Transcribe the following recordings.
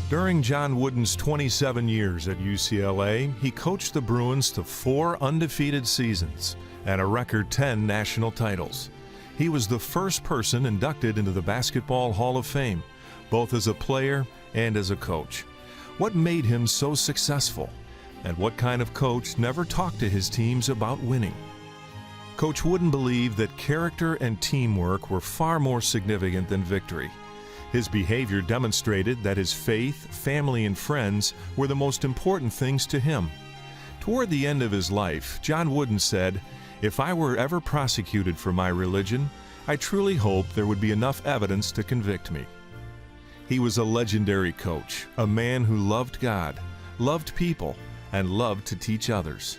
During John Wooden's 27 years at UCLA, he coached the Bruins to 4 undefeated seasons and a record 10 national titles. He was the first person inducted into the Basketball Hall of Fame, both as a player and as a coach. What made him so successful? And what kind of coach never talked to his teams about winning? Coach Wooden believed that character and teamwork were far more significant than victory. His behavior demonstrated that his faith, family, and friends were the most important things to him. Toward the end of his life, John Wooden said, "If I were ever prosecuted for my religion, I truly hope there would be enough evidence to convict me." He was a legendary coach, a man who loved God, loved people, and loved to teach others.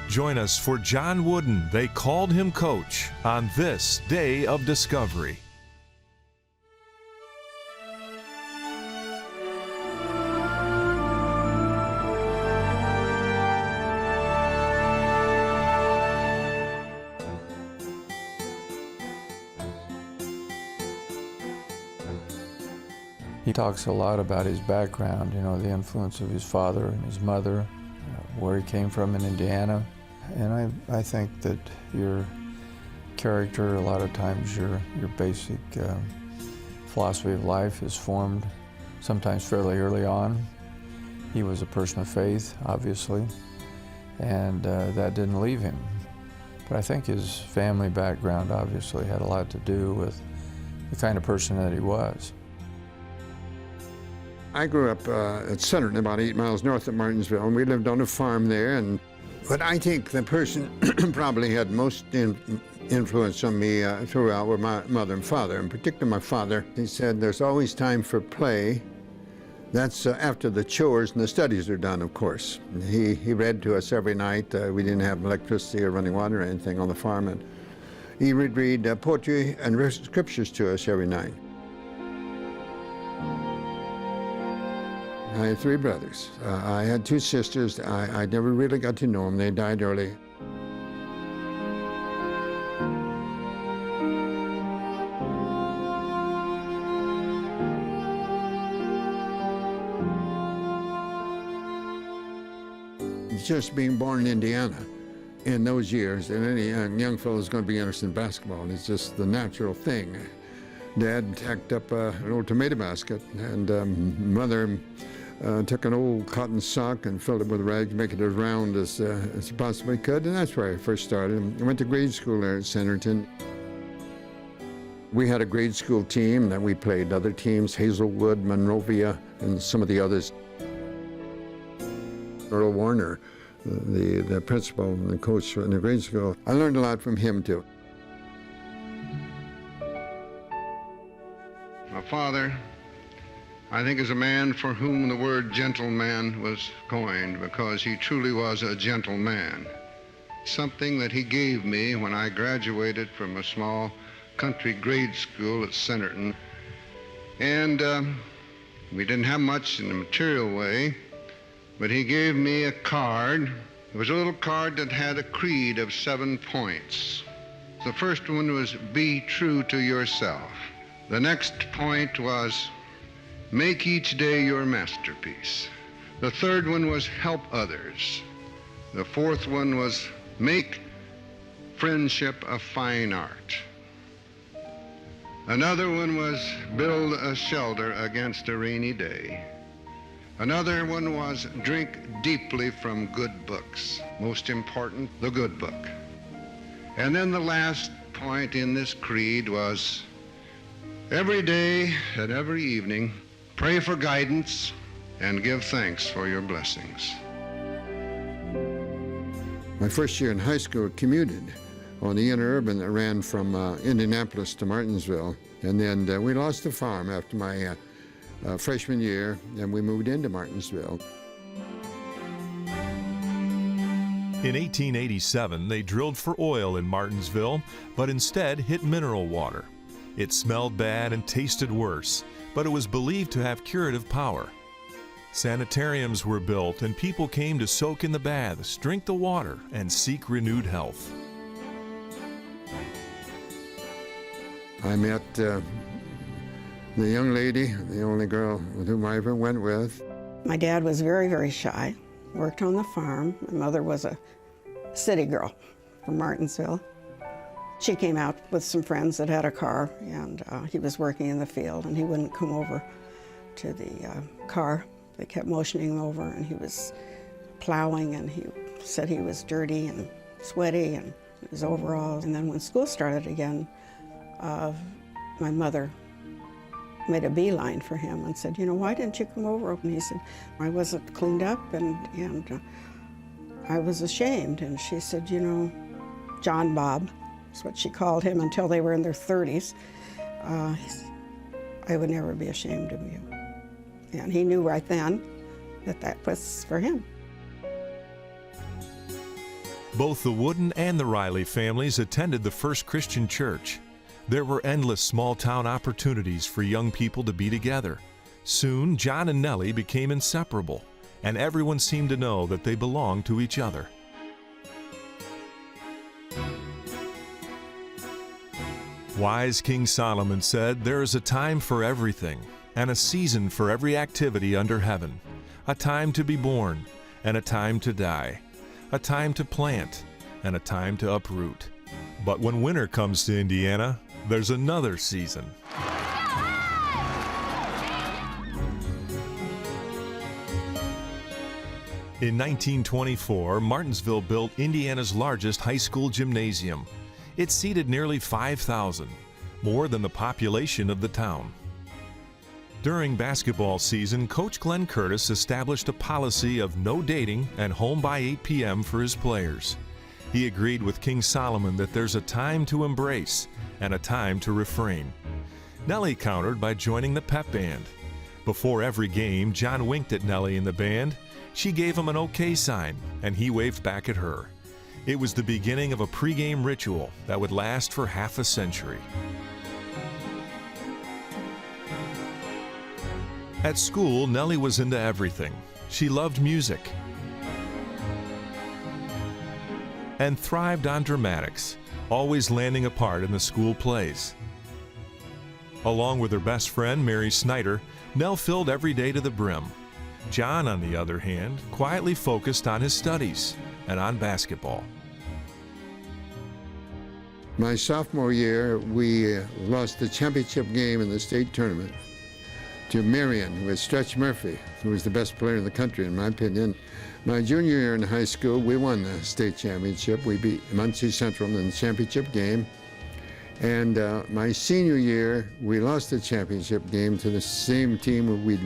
Join us for John Wooden, They Called Him Coach, on this Day of Discovery. He talks a lot about his background, the influence of his father and his mother, where he came from in Indiana. And I think that your character, a lot of times your basic philosophy of life is formed sometimes fairly early on. He was a person of faith, obviously, and that didn't leave him. But I think his family background obviously had a lot to do with the kind of person that he was. I grew up at Centerton, about 8 miles north of Martinsville, and we lived on a farm there. But I think the person probably had most influence on me throughout were my mother and father. In particular, my father. He said, "There's always time for play. That's after the chores and the studies are done, of course." He read to us every night. We didn't have electricity or running water or anything on the farm. And he would read poetry and scriptures to us every night. I had 3 brothers. I had 2 sisters. I never really got to know them. They died early. Just being born in Indiana in those years, and any young fellow is going to be interested in basketball. It's just the natural thing. Dad tacked up an old tomato basket, and Mother took an old cotton sock and filled it with rags, make it as round as you possibly could, and that's where I first started. I went to grade school there at Centerton. We had a grade school team that we played other teams, Hazelwood, Monrovia, and some of the others. Earl Warner, the principal and the coach in the grade school, I learned a lot from him too. My father, I think, is a man for whom the word gentleman was coined, because he truly was a gentleman. Something that he gave me when I graduated from a small country grade school at Centerton. And we didn't have much in the material way, but he gave me a card. It was a little card that had a creed of 7 points. The first one was, "Be true to yourself." The next point was, "Make each day your masterpiece." The third one was, "Help others." The fourth one was, "Make friendship a fine art." Another one was, "Build a shelter against a rainy day." Another one was, "Drink deeply from good books." Most important, the good book. And then the last point in this creed was, "Every day and every evening, pray for guidance and give thanks for your blessings." My first year in high school, I commuted on the interurban that ran from Indianapolis to Martinsville. And then we lost the farm after my freshman year, and we moved into Martinsville. In 1887, they drilled for oil in Martinsville, but instead hit mineral water. It smelled bad and tasted worse, but it was believed to have curative power. Sanitariums were built, and people came to soak in the baths, drink the water, and seek renewed health. I met the The young lady, the only girl with whom I ever went with. My dad was very, very shy, worked on the farm. My mother was a city girl from Martinsville. She came out with some friends that had a car, and he was working in the field, and he wouldn't come over to the car. They kept motioning him over, and he was plowing, and he said he was dirty and sweaty and his overalls. And then when school started again, my mother made a beeline for him and said, you know, why didn't you come over? And he said, I wasn't cleaned up, and I was ashamed. And she said, you know, John Bob, is what she called him until they were in their 30s. I would never be ashamed of you. And he knew right then that that was for him. Both the Wooden and the Riley families attended the First Christian Church. There were endless small-town opportunities for young people to be together. Soon, John and Nellie became inseparable, and everyone seemed to know that they belonged to each other. Wise King Solomon said, "There is a time for everything, and a season for every activity under heaven, a time to be born, and a time to die, a time to plant, and a time to uproot." But when winter comes to Indiana, there's another season. In 1924, Martinsville built Indiana's largest high school gymnasium. It seated nearly 5,000, more than the population of the town. During basketball season, Coach Glenn Curtis established a policy of no dating and home by 8 p.m. for his players. He agreed with King Solomon that there's a time to embrace and a time to refrain. Nellie countered by joining the pep band. Before every game, John winked at Nellie in the band. She gave him an okay sign, and he waved back at her. It was the beginning of a pregame ritual that would last for half a century. At school, Nellie was into everything. She loved music and thrived on dramatics, always landing a part in the school plays. Along with her best friend, Mary Snyder, Nell filled every day to the brim. John, on the other hand, quietly focused on his studies and on basketball. My sophomore year, we lost the championship game in the state tournament to Marion with Stretch Murphy, who was the best player in the country, in my opinion. My junior year in high school, we won the state championship. We beat Muncie Central in the championship game. And my senior year, we lost the championship game to the same team we'd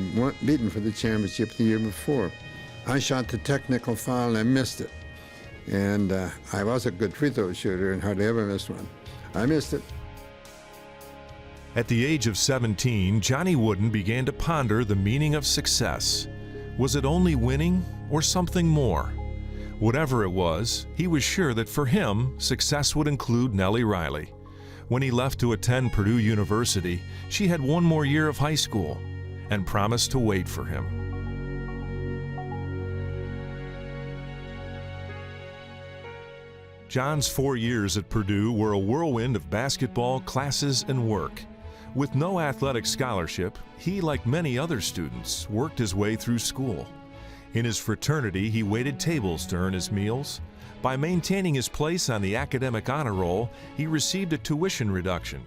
beaten for the championship the year before. I shot the technical foul and I missed it. And I was a good free throw shooter and hardly ever missed one. I missed it. At the age of 17, Johnny Wooden began to ponder the meaning of success. Was it only winning or something more? Whatever it was, he was sure that for him, success would include Nellie Riley. When he left to attend Purdue University, she had one more year of high school and promised to wait for him. John's 4 years at Purdue were a whirlwind of basketball, classes, and work. With no athletic scholarship, he, like many other students, worked his way through school. In his fraternity, he waited tables to earn his meals. By maintaining his place on the academic honor roll, he received a tuition reduction.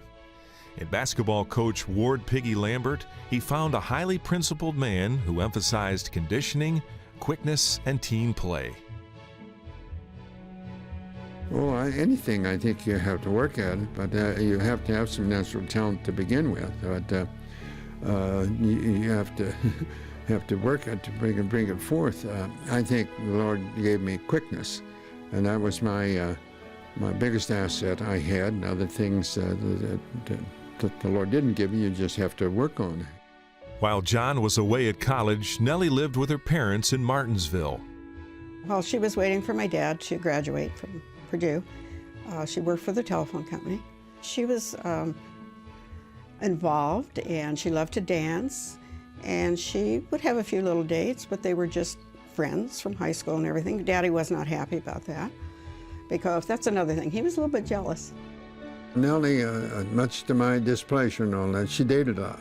In basketball coach Ward Piggy Lambert, he found a highly principled man who emphasized conditioning, quickness, and team play. Oh, anything I think you have to work at it, but you have to have some natural talent to begin with. But you have to have to work at it to bring it forth. I think the Lord gave me quickness, and that was my biggest asset I had. And other things that the Lord didn't give you just have to work on. While John was away at college, Nellie lived with her parents in Martinsville. While she was waiting for my dad to graduate from Purdue, she worked for the telephone company. She was involved, and she loved to dance, and she would have a few little dates, but they were just friends from high school and everything. Daddy was not happy about that, because that's another thing. He was a little bit jealous. Nellie, much to my displeasure and all that, she dated a lot.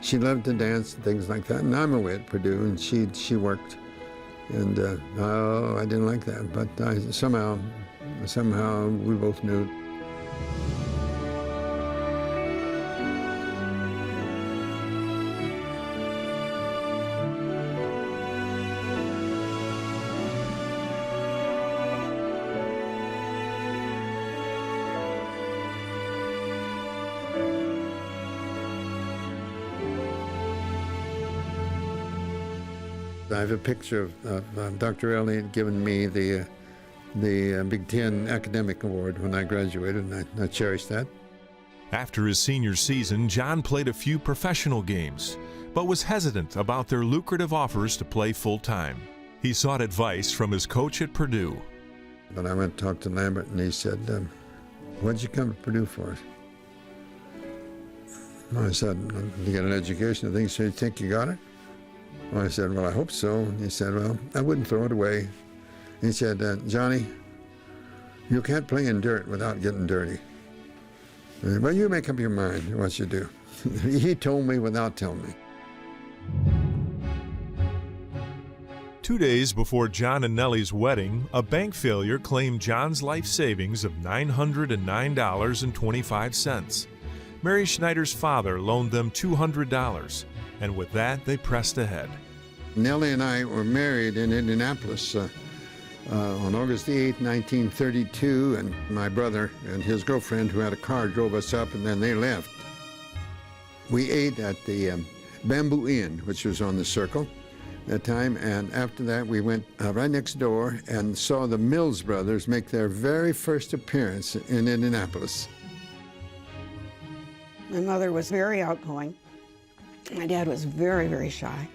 She loved to dance and things like that, and I'm away at Purdue, and she worked. And I didn't like that, but somehow we both knew. I have a picture of Dr. Elliott giving me the Big Ten Academic Award when I graduated, and I cherish that. After his senior season, John played a few professional games, but was hesitant about their lucrative offers to play full-time. He sought advice from his coach at Purdue. But I went to talk to Lambert, and he said, "What'd you come to Purdue for?" I said, "To get an education." I think you got it? Well, I said, "Well, I hope so." And he said, "Well, I wouldn't throw it away." He said, "Johnny, you can't play in dirt without getting dirty. Well, you make up your mind what you do." He told me without telling me. 2 days before John and Nellie's wedding, a bank failure claimed John's life savings of $909.25. Mary Schneider's father loaned them $200, and with that, they pressed ahead. Nellie and I were married in Indianapolis on August the 8th, 1932, and my brother and his girlfriend, who had a car, drove us up, and then they left. We ate at the Bamboo Inn, which was on the Circle at that time, and after that we went right next door and saw the Mills brothers make their very first appearance in Indianapolis. My mother was very outgoing. My dad was very, very shy,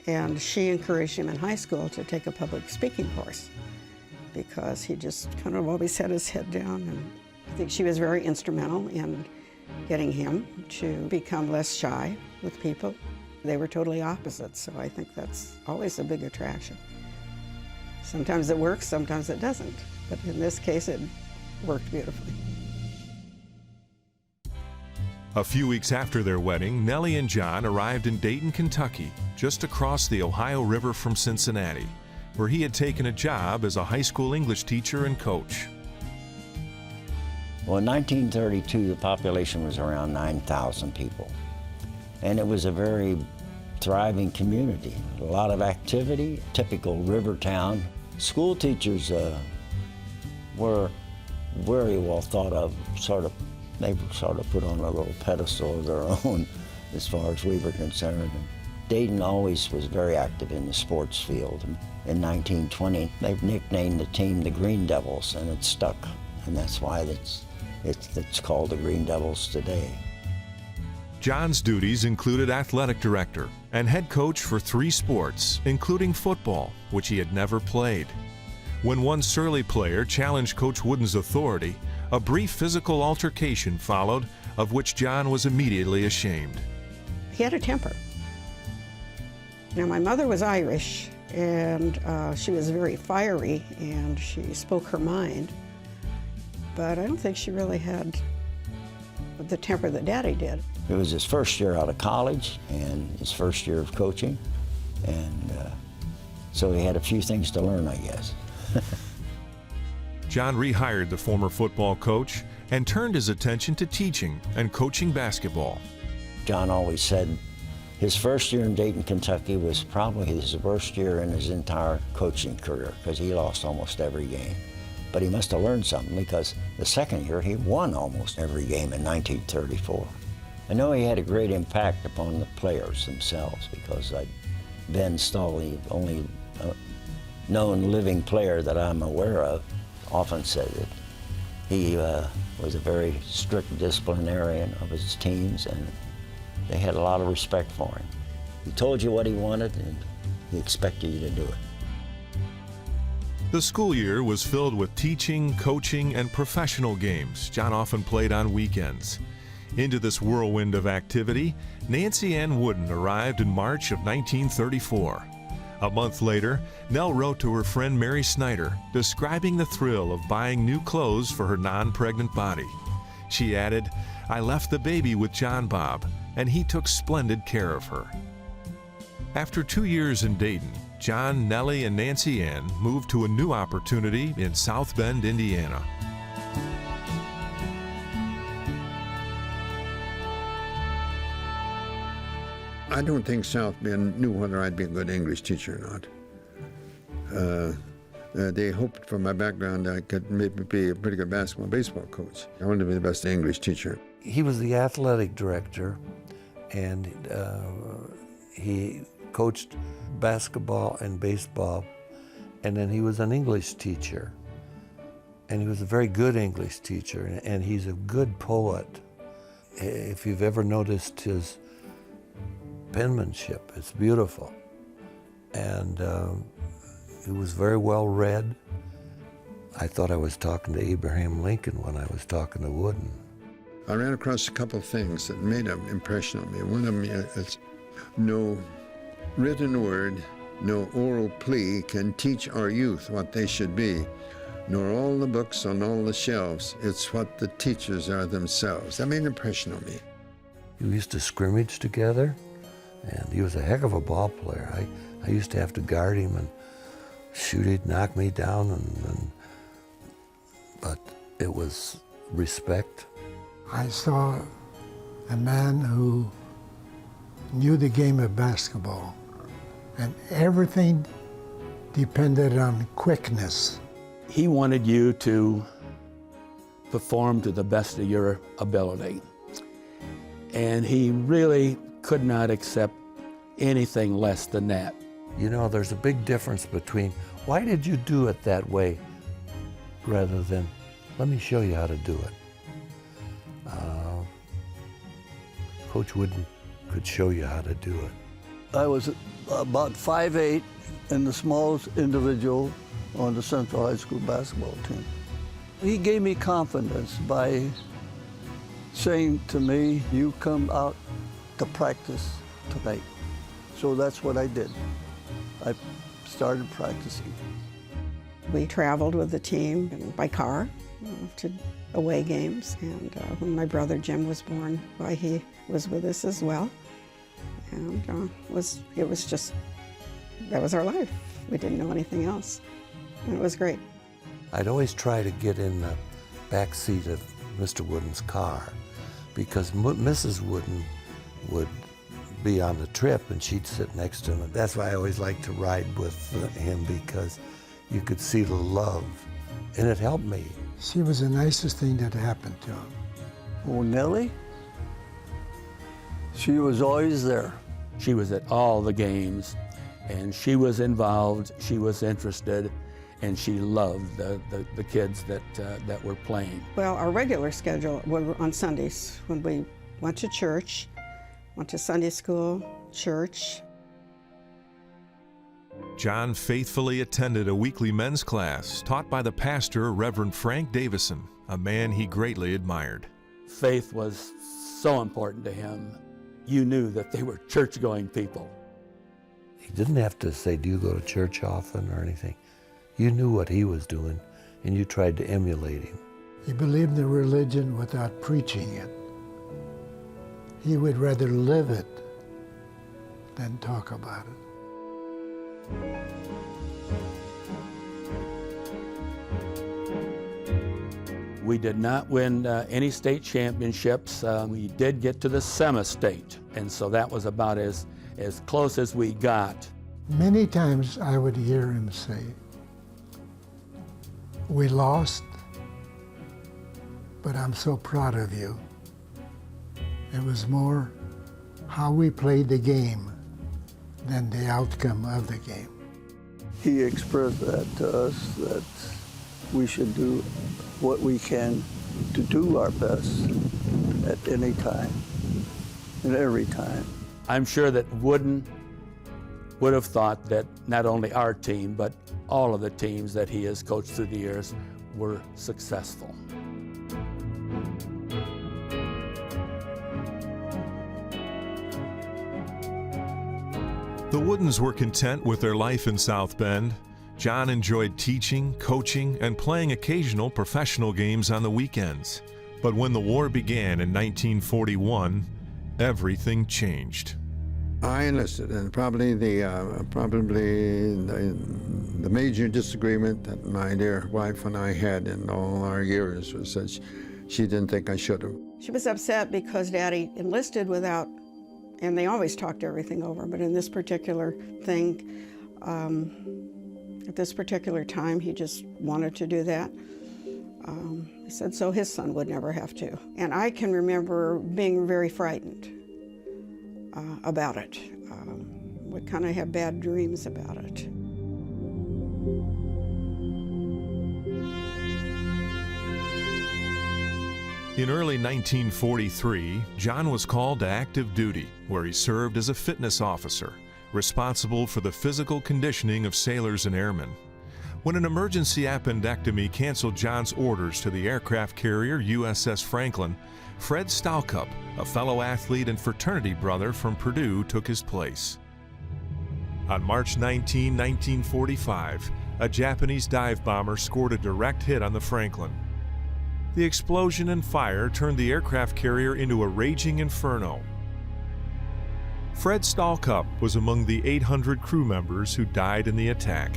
and she encouraged him in high school to take a public speaking course because he just kind of always had his head down, and I think she was very instrumental in getting him to become less shy with people. They were totally opposites, so I think that's always a big attraction. Sometimes it works, sometimes it doesn't, but in this case it worked beautifully. A few weeks after their wedding, Nellie and John arrived in Dayton, Kentucky, just across the Ohio River from Cincinnati, where he had taken a job as a high school English teacher and coach. Well, in 1932, the population was around 9,000 people, and it was a very thriving community. A lot of activity, typical river town. School teachers were very well thought of, they were sort of put on a little pedestal of their own as far as we were concerned. And Dayton always was very active in the sports field. In 1920, they nicknamed the team the Green Devils, and it stuck. And that's why it's called the Green Devils today. John's duties included athletic director and head coach for 3 sports, including football, which he had never played. When one surly player challenged Coach Wooden's authority, a brief physical altercation followed, of which John was immediately ashamed. He had a temper. Now, my mother was Irish, and she was very fiery, and she spoke her mind, but I don't think she really had the temper that Daddy did. It was his first year out of college and his first year of coaching, and so he had a few things to learn, I guess. John rehired the former football coach and turned his attention to teaching and coaching basketball. John always said his first year in Dayton, Kentucky was probably his worst year in his entire coaching career because he lost almost every game. But he must have learned something because the second year he won almost every game in 1934. I know he had a great impact upon the players themselves because Ben Stull, the only known living player that I'm aware of, often said that he was a very strict disciplinarian of his teams, and they had a lot of respect for him. He told you what he wanted, and he expected you to do it. The school year was filled with teaching, coaching, and professional games. John often played on weekends. Into this whirlwind of activity, Nancy Ann Wooden arrived in March of 1934. A month later, Nell wrote to her friend Mary Snyder, describing the thrill of buying new clothes for her non-pregnant body. She added, "I left the baby with John Bob. and he took splendid care of her. After 2 years in Dayton, John, Nellie, and Nancy Ann moved to a new opportunity in South Bend, Indiana. I don't think South Bend knew whether I'd be a good English teacher or not. They hoped from my background I could maybe be a pretty good basketball and baseball coach. I wanted to be the best English teacher. He was the athletic director, and he coached basketball and baseball, and then he was an English teacher. And he was a very good English teacher, and he's a good poet. If you've ever noticed his penmanship, it's beautiful. And he was very well read. I thought I was talking to Abraham Lincoln when I was talking to Wooden. I ran across a couple of things that made an impression on me. One of them is no written word, no oral plea can teach our youth what they should be, nor all the books on all the shelves. It's what the teachers are themselves. That made an impression on me. We used to scrimmage together, and he was a heck of a ball player. I used to have to guard him and shoot, he'd knock me down, but it was respect. I saw a man who knew the game of basketball, and everything depended on quickness. He wanted you to perform to the best of your ability. And he really could not accept anything less than that. You know, there's a big difference between, why did you do it that way, rather than, let me show you how to do it. Coach Wooden could show you how to do it. I was about 5'8" and the smallest individual on the Central High School basketball team. He gave me confidence by saying to me, you come out to practice tonight. So that's what I did. I started practicing. We traveled with the team by car to away games, and when my brother Jim was born, why he was with us as well. And it was just, that was our life. We didn't know anything else, and it was great. I'd always try to get in the back seat of Mr. Wooden's car, because Mrs. Wooden would be on the trip and she'd sit next to him. And that's why I always liked to ride with him, because you could see the love, and it helped me. She was the nicest thing that happened to him. Oh, Nellie? She was always there. She was at all the games, and she was involved, she was interested, and she loved the kids that were playing. Well, our regular schedule was on Sundays, when we went to church, went to Sunday school, church. John faithfully attended a weekly men's class taught by the pastor, Reverend Frank Davison, a man he greatly admired. Faith was so important to him. You knew that they were church-going people. He didn't have to say, do you go to church often or anything. You knew what he was doing, and you tried to emulate him. He believed in religion without preaching it. He would rather live it than talk about it. We did not win any state championships. We did get to the semi-state, and so that was about as close as we got. Many times I would hear him say, we lost, but I'm so proud of you. It was more how we played the game than the outcome of the game. He expressed that to us, that we should do what we can to do our best at any time and every time. I'm sure that Wooden would have thought that not only our team, but all of the teams that he has coached through the years were successful. The Woodens were content with their life in South Bend. John enjoyed teaching, coaching, and playing occasional professional games on the weekends. But when the war began in 1941, everything changed. I enlisted, and probably the major disagreement that my dear wife and I had in all our years was that she didn't think I should have. She was upset because Daddy enlisted without, and they always talked everything over, but in this particular thing, at this particular time, he just wanted to do that. He said so his son would never have to. And I can remember being very frightened about it. We kind of have bad dreams about it. In early 1943, John was called to active duty, where he served as a fitness officer, responsible for the physical conditioning of sailors and airmen. When an emergency appendectomy canceled John's orders to the aircraft carrier USS Franklin, Fred Stalcup, a fellow athlete and fraternity brother from Purdue, took his place. On March 19, 1945, a Japanese dive bomber scored a direct hit on the Franklin. The explosion and fire turned the aircraft carrier into a raging inferno. Fred Stalcup was among the 800 crew members who died in the attack.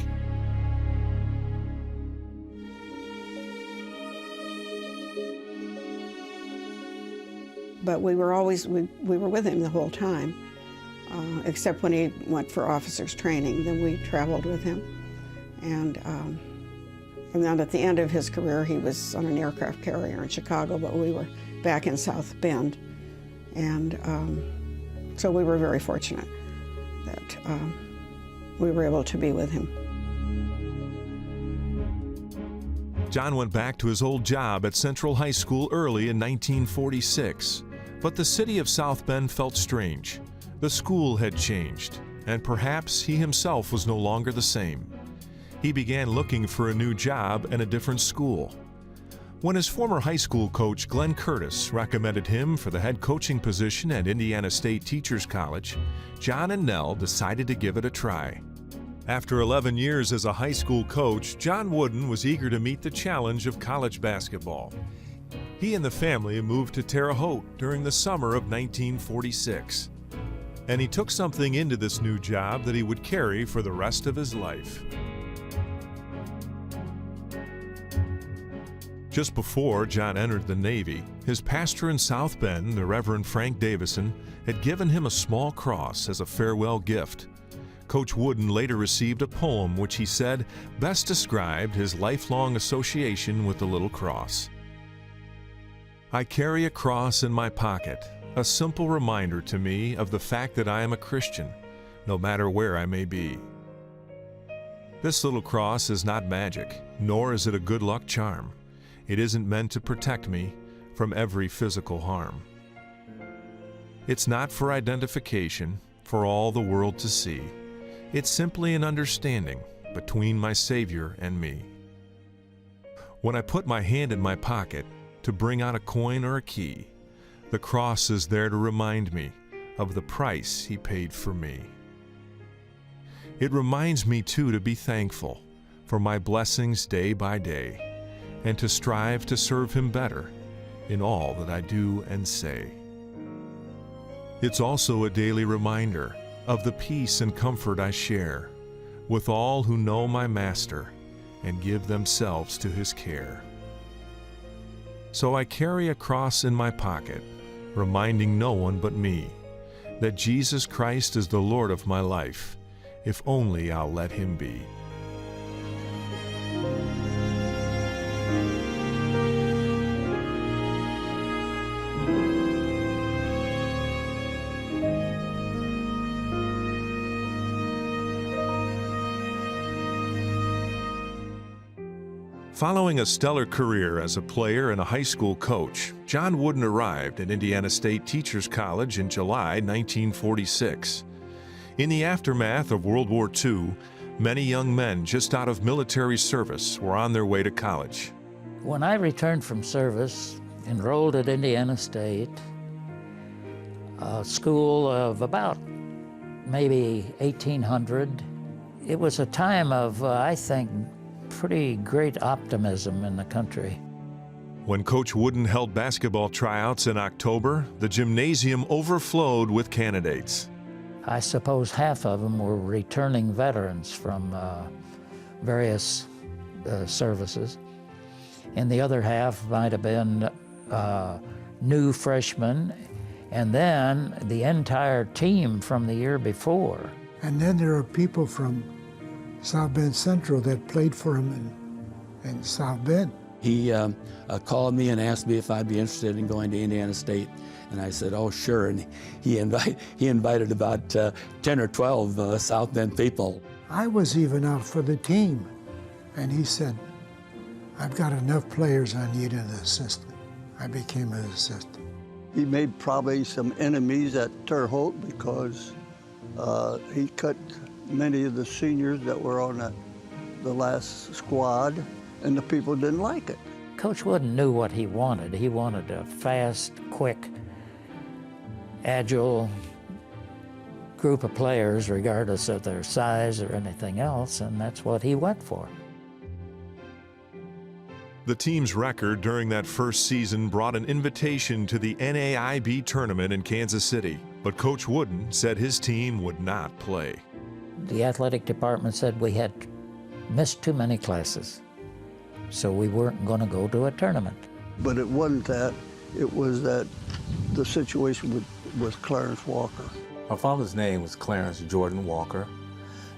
But we were always, we were with him the whole time, except when he went for officers training, then we traveled with him. And then at the end of his career, he was on an aircraft carrier in Chicago, but we were back in South Bend. And so we were very fortunate that we were able to be with him. John went back to his old job at Central High School early in 1946, but the city of South Bend felt strange. The school had changed, and perhaps he himself was no longer the same. He began looking for a new job and a different school. When his former high school coach, Glenn Curtis, recommended him for the head coaching position at Indiana State Teachers College, John and Nell decided to give it a try. After 11 years as a high school coach, John Wooden was eager to meet the challenge of college basketball. He and the family moved to Terre Haute during the summer of 1946. And he took something into this new job that he would carry for the rest of his life. Just before John entered the Navy, his pastor in South Bend, the Reverend Frank Davison, had given him a small cross as a farewell gift. Coach Wooden later received a poem which he said best described his lifelong association with the little cross. I carry a cross in my pocket, a simple reminder to me of the fact that I am a Christian, no matter where I may be. This little cross is not magic, nor is it a good luck charm. It isn't meant to protect me from every physical harm. It's not for identification, for all the world to see. It's simply an understanding between my Savior and me. When I put my hand in my pocket to bring out a coin or a key, the cross is there to remind me of the price He paid for me. It reminds me, too, to be thankful for my blessings day by day, and to strive to serve Him better in all that I do and say. It's also a daily reminder of the peace and comfort I share with all who know my Master and give themselves to His care. So I carry a cross in my pocket, reminding no one but me that Jesus Christ is the Lord of my life, if only I'll let Him be. Following a stellar career as a player and a high school coach, John Wooden arrived at Indiana State Teachers College in July 1946. In the aftermath of World War II, many young men just out of military service were on their way to college. When I returned from service, enrolled at Indiana State, a school of about maybe 1,800, it was a time of, I think, pretty great optimism in the country. When Coach Wooden held basketball tryouts in October, the gymnasium overflowed with candidates. I suppose half of them were returning veterans from various services, and the other half might have been new freshmen, and then the entire team from the year before. And then there are people from South Bend Central that played for him in South Bend. He called me and asked me if I'd be interested in going to Indiana State, and I said, oh, sure, and he invited about 10 or 12 South Bend people. I was even out for the team, and he said, I've got enough players, I need an assistant. I became an assistant. He made probably some enemies at Terre Haute because he cut many of the seniors that were on the last squad, and the people didn't like it. Coach Wooden knew what he wanted. He wanted a fast, quick, agile group of players, regardless of their size or anything else, and that's what he went for. The team's record during that first season brought an invitation to the NAIB tournament in Kansas City, but Coach Wooden said his team would not play. The athletic department said we had missed too many classes, so we weren't going to go to a tournament. But it wasn't that. It was that the situation with Clarence Walker. My father's name was Clarence Jordan Walker,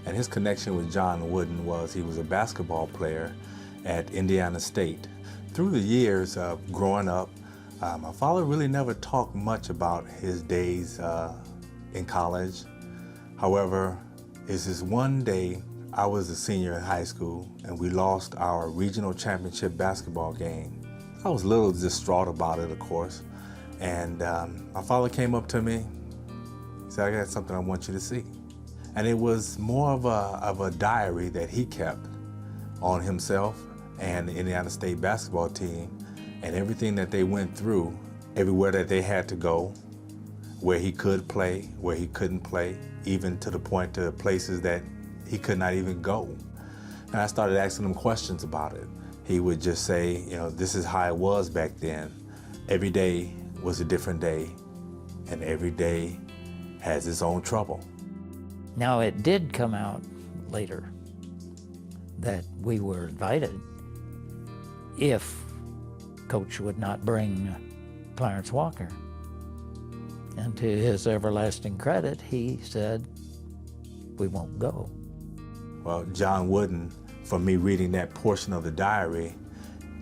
and his connection with John Wooden was he was a basketball player at Indiana State. Through the years of growing up, my father really never talked much about his days in college. However, it's this one day I was a senior in high school and we lost our regional championship basketball game. I was a little distraught about it, of course, and my father came up to me. He said, I got something I want you to see. And it was more of a diary that he kept on himself and the Indiana State basketball team and everything that they went through, everywhere that they had to go, where he could play, where he couldn't play, even to the point to places that he could not even go. And I started asking him questions about it. He would just say, you know, this is how it was back then. Every day was a different day, and every day has its own trouble. Now, it did come out later that we were invited if Coach would not bring Clarence Walker. And to his everlasting credit, he said, we won't go. Well, John Wooden, from me reading that portion of the diary,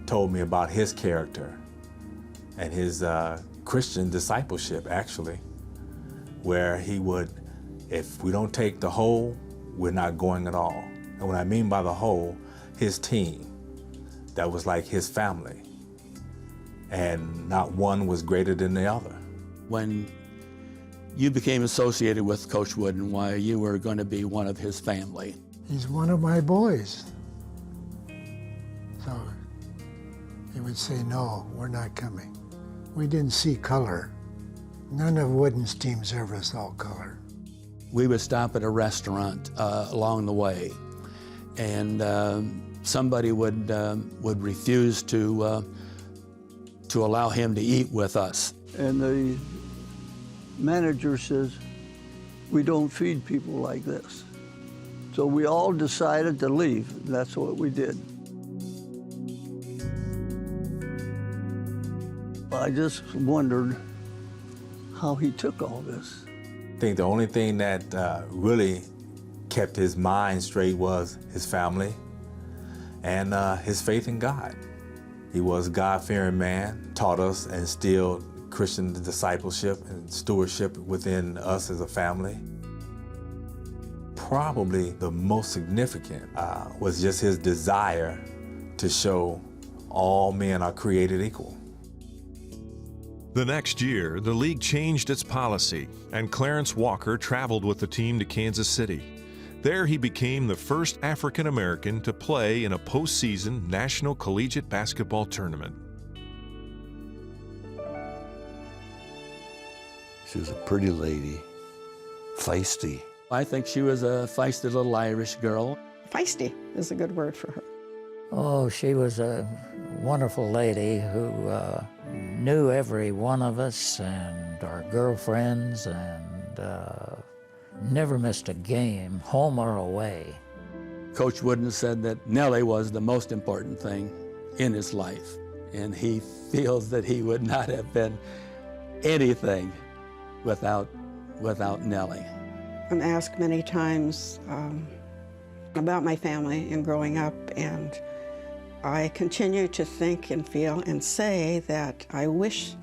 told me about his character and his Christian discipleship, actually, where he would, if we don't take the whole, we're not going at all. And what I mean by the whole, his team, that was like his family. And not one was greater than the other. When you became associated with Coach Wooden, why you were going to be one of his family. He's one of my boys. So he would say, no, we're not coming. We didn't see color. None of Wooden's teams ever saw color. We would stop at a restaurant along the way, and somebody would refuse to allow him to eat with us. And the manager says, we don't feed people like this. So we all decided to leave. That's what we did. I just wondered how he took all this. I think the only thing that really kept his mind straight was his family and his faith in God. He was a God-fearing man, taught us and instilled Christian discipleship and stewardship within us as a family. Probably the most significant was just his desire to show all men are created equal. The next year, the league changed its policy, and Clarence Walker traveled with the team to Kansas City. There he became the first African American to play in a postseason National Collegiate Basketball Tournament. She was a pretty lady, feisty. I think she was a feisty little Irish girl. Feisty is a good word for her. Oh, she was a wonderful lady who knew every one of us and our girlfriends, and never missed a game, home or away. Coach Wooden said that Nellie was the most important thing in his life, and he feels that he would not have been anything without Nellie. I'm asked many times about my family and growing up, and I continue to think and feel and say that I wish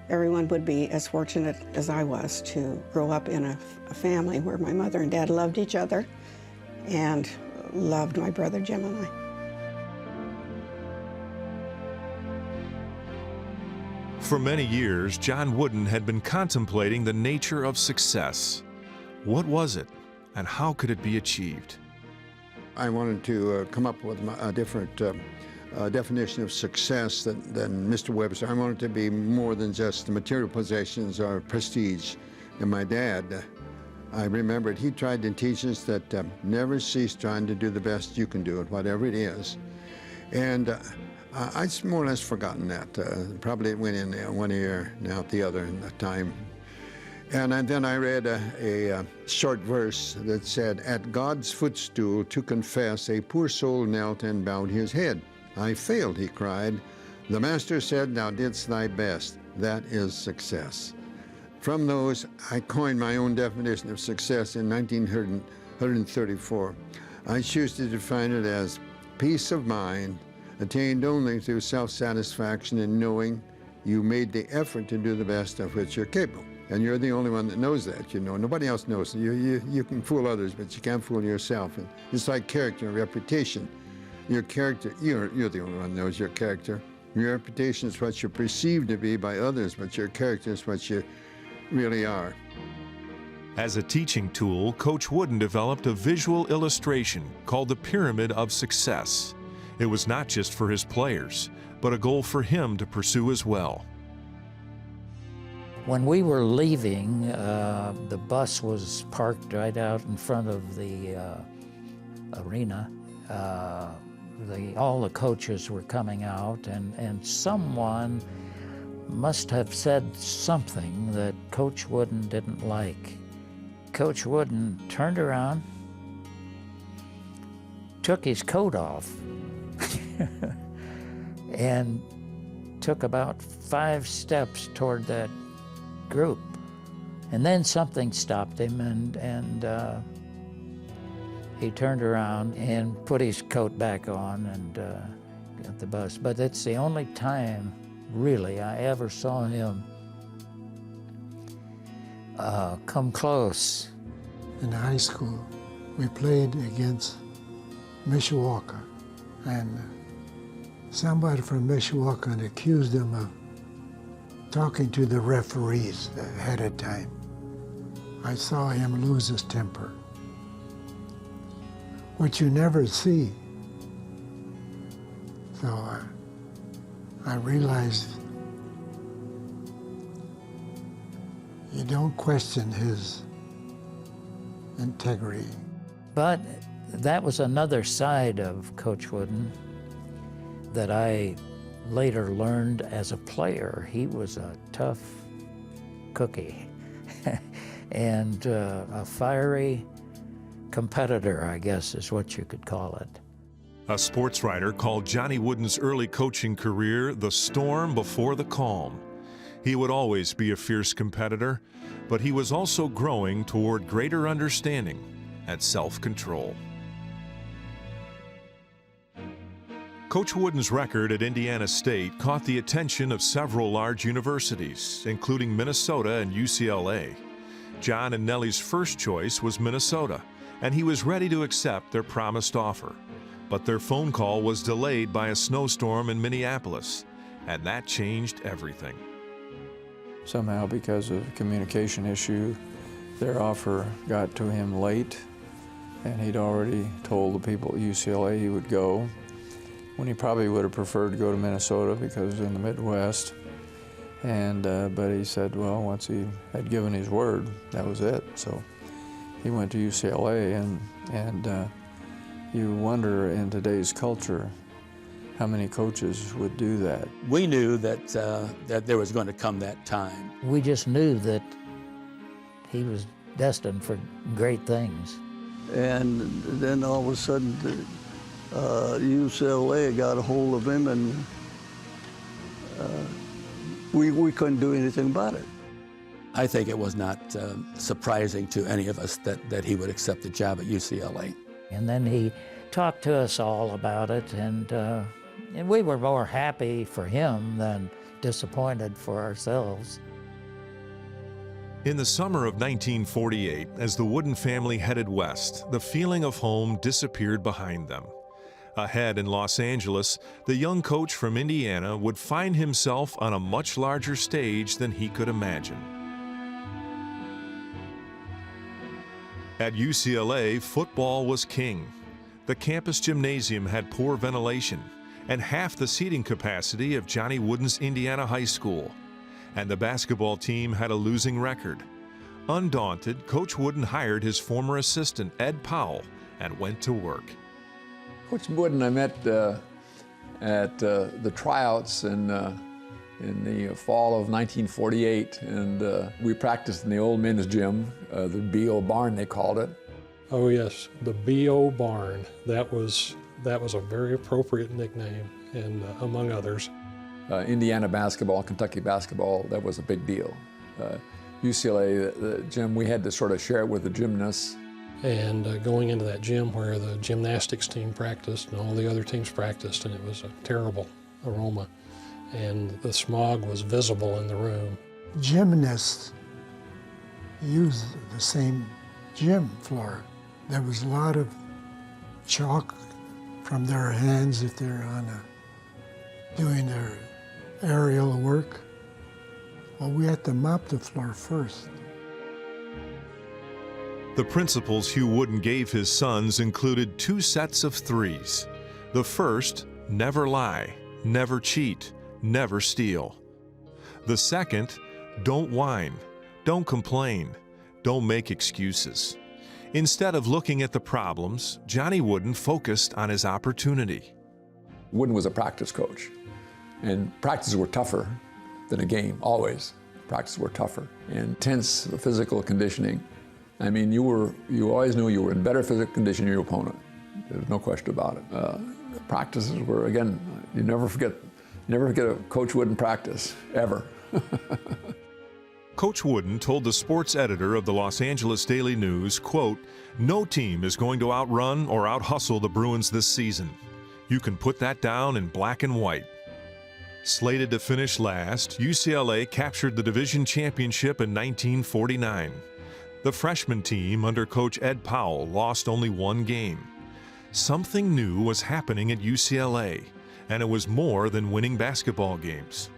everyone would be as fortunate as I was to grow up in a family where my mother and dad loved each other and loved my brother Jim and I. For many years, John Wooden had been contemplating the nature of success. What was it, and how could it be achieved? I wanted to come up with a different definition of success than Mr. Webster. I wanted to be more than just the material possessions or prestige. And my dad, I remembered he tried to teach us that never cease trying to do the best you can do at whatever it is. And I'd more or less forgotten that. Probably it went in one ear and out the other in that time. And then I read a short verse that said, "At God's footstool to confess, a poor soul knelt and bowed his head. I failed," he cried. "The Master said, thou didst thy best. That is success." From those, I coined my own definition of success in 1934. I choose to define it as peace of mind, attained only through self-satisfaction in knowing you made the effort to do the best of which you're capable. And you're the only one that knows that, you know. Nobody else knows. You can fool others, but you can't fool yourself. And it's like character and reputation. Your character, you're the only one that knows your character. Your reputation is what you're perceived to be by others, but your character is what you really are. As a teaching tool, Coach Wooden developed a visual illustration called the Pyramid of Success. It was not just for his players, but a goal for him to pursue as well. When we were leaving, the bus was parked right out in front of the arena. All the coaches were coming out, and someone must have said something that Coach Wooden didn't like. Coach Wooden turned around, took his coat off, and took about 5 steps toward that group. And then something stopped him, and he turned around and put his coat back on and got the bus. But it's the only time, really, I ever saw him come close. In high school, we played against Mishawaka, and somebody from Mishawaka accused him of talking to the referees ahead of time. I saw him lose his temper, which you never see. So I realized you don't question his integrity. But that was another side of Coach Wooden that I later learned as a player. He was a tough cookie and a fiery competitor, I guess is what you could call it. A sports writer called Johnny Wooden's early coaching career the storm before the calm. He would always be a fierce competitor, but he was also growing toward greater understanding and self-control. Coach Wooden's record at Indiana State caught the attention of several large universities, including Minnesota and UCLA. John and Nellie's first choice was Minnesota, and he was ready to accept their promised offer. But their phone call was delayed by a snowstorm in Minneapolis, and that changed everything. Somehow, because of a communication issue, their offer got to him late, and he'd already told the people at UCLA he would go, when he probably would have preferred to go to Minnesota because it was in the Midwest. And but he said, well, once he had given his word, that was it. So he went to UCLA, and you wonder in today's culture How many coaches would do that? We knew that, that there was going to come that time. We just knew that he was destined for great things. And then all of a sudden, UCLA got a hold of him, and we couldn't do anything about it. I think it was not surprising to any of us that he would accept the job at UCLA. And then he talked to us all about it, and we were more happy for him than disappointed for ourselves. In the summer of 1948, as the Wooden family headed west, the feeling of home disappeared behind them. Ahead in Los Angeles, the young coach from Indiana would find himself on a much larger stage than he could imagine. At UCLA, football was king. The campus gymnasium had poor ventilation and half the seating capacity of Johnny Wooden's Indiana High School. And the basketball team had a losing record. Undaunted, Coach Wooden hired his former assistant, Ed Powell, and went to work. Coach Wooden I met at the tryouts in the fall of 1948, and we practiced in the old men's gym, the B.O. Barn they called it. Oh yes, the B.O. Barn. That was a very appropriate nickname, and among others. Indiana basketball, Kentucky basketball, that was a big deal. UCLA, the gym, we had to sort of share it with the gymnasts. And going into that gym where the gymnastics team practiced and all the other teams practiced, and it was a terrible aroma. And the smog was visible in the room. Gymnasts used the same gym floor. There was a lot of chalk from their hands if they're doing their aerial work. Well, we had to mop the floor first. The principles Hugh Wooden gave his sons included 2 sets of 3s. The first, never lie, never cheat, never steal. The second, don't whine, don't complain, don't make excuses. Instead of looking at the problems, Johnny Wooden focused on his opportunity. Wooden was a practice coach, and practices were tougher than a game, always. Practices were tougher. Intense physical conditioning. I mean, you always knew you were in better physical condition than your opponent. There's no question about it. Practices were, again, you never forget a Coach Wooden practice, ever. Coach Wooden told the sports editor of the Los Angeles Daily News, quote, "No team is going to outrun or out-hustle the Bruins this season. You can put that down in black and white." Slated to finish last, UCLA captured the division championship in 1949. The freshman team under Coach Ed Powell lost only 1 game. Something new was happening at UCLA, and it was more than winning basketball games.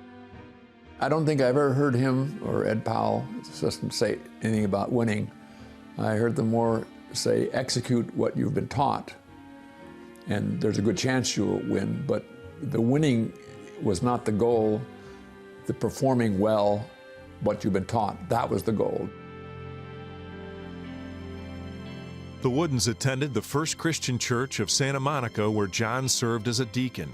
I don't think I've ever heard him or Ed Powell, his assistant, say anything about winning. I heard them more say, execute what you've been taught, and there's a good chance you'll win, but the winning was not the goal. The performing well what you've been taught, that was the goal. The Woodens attended the First Christian Church of Santa Monica, where John served as a deacon.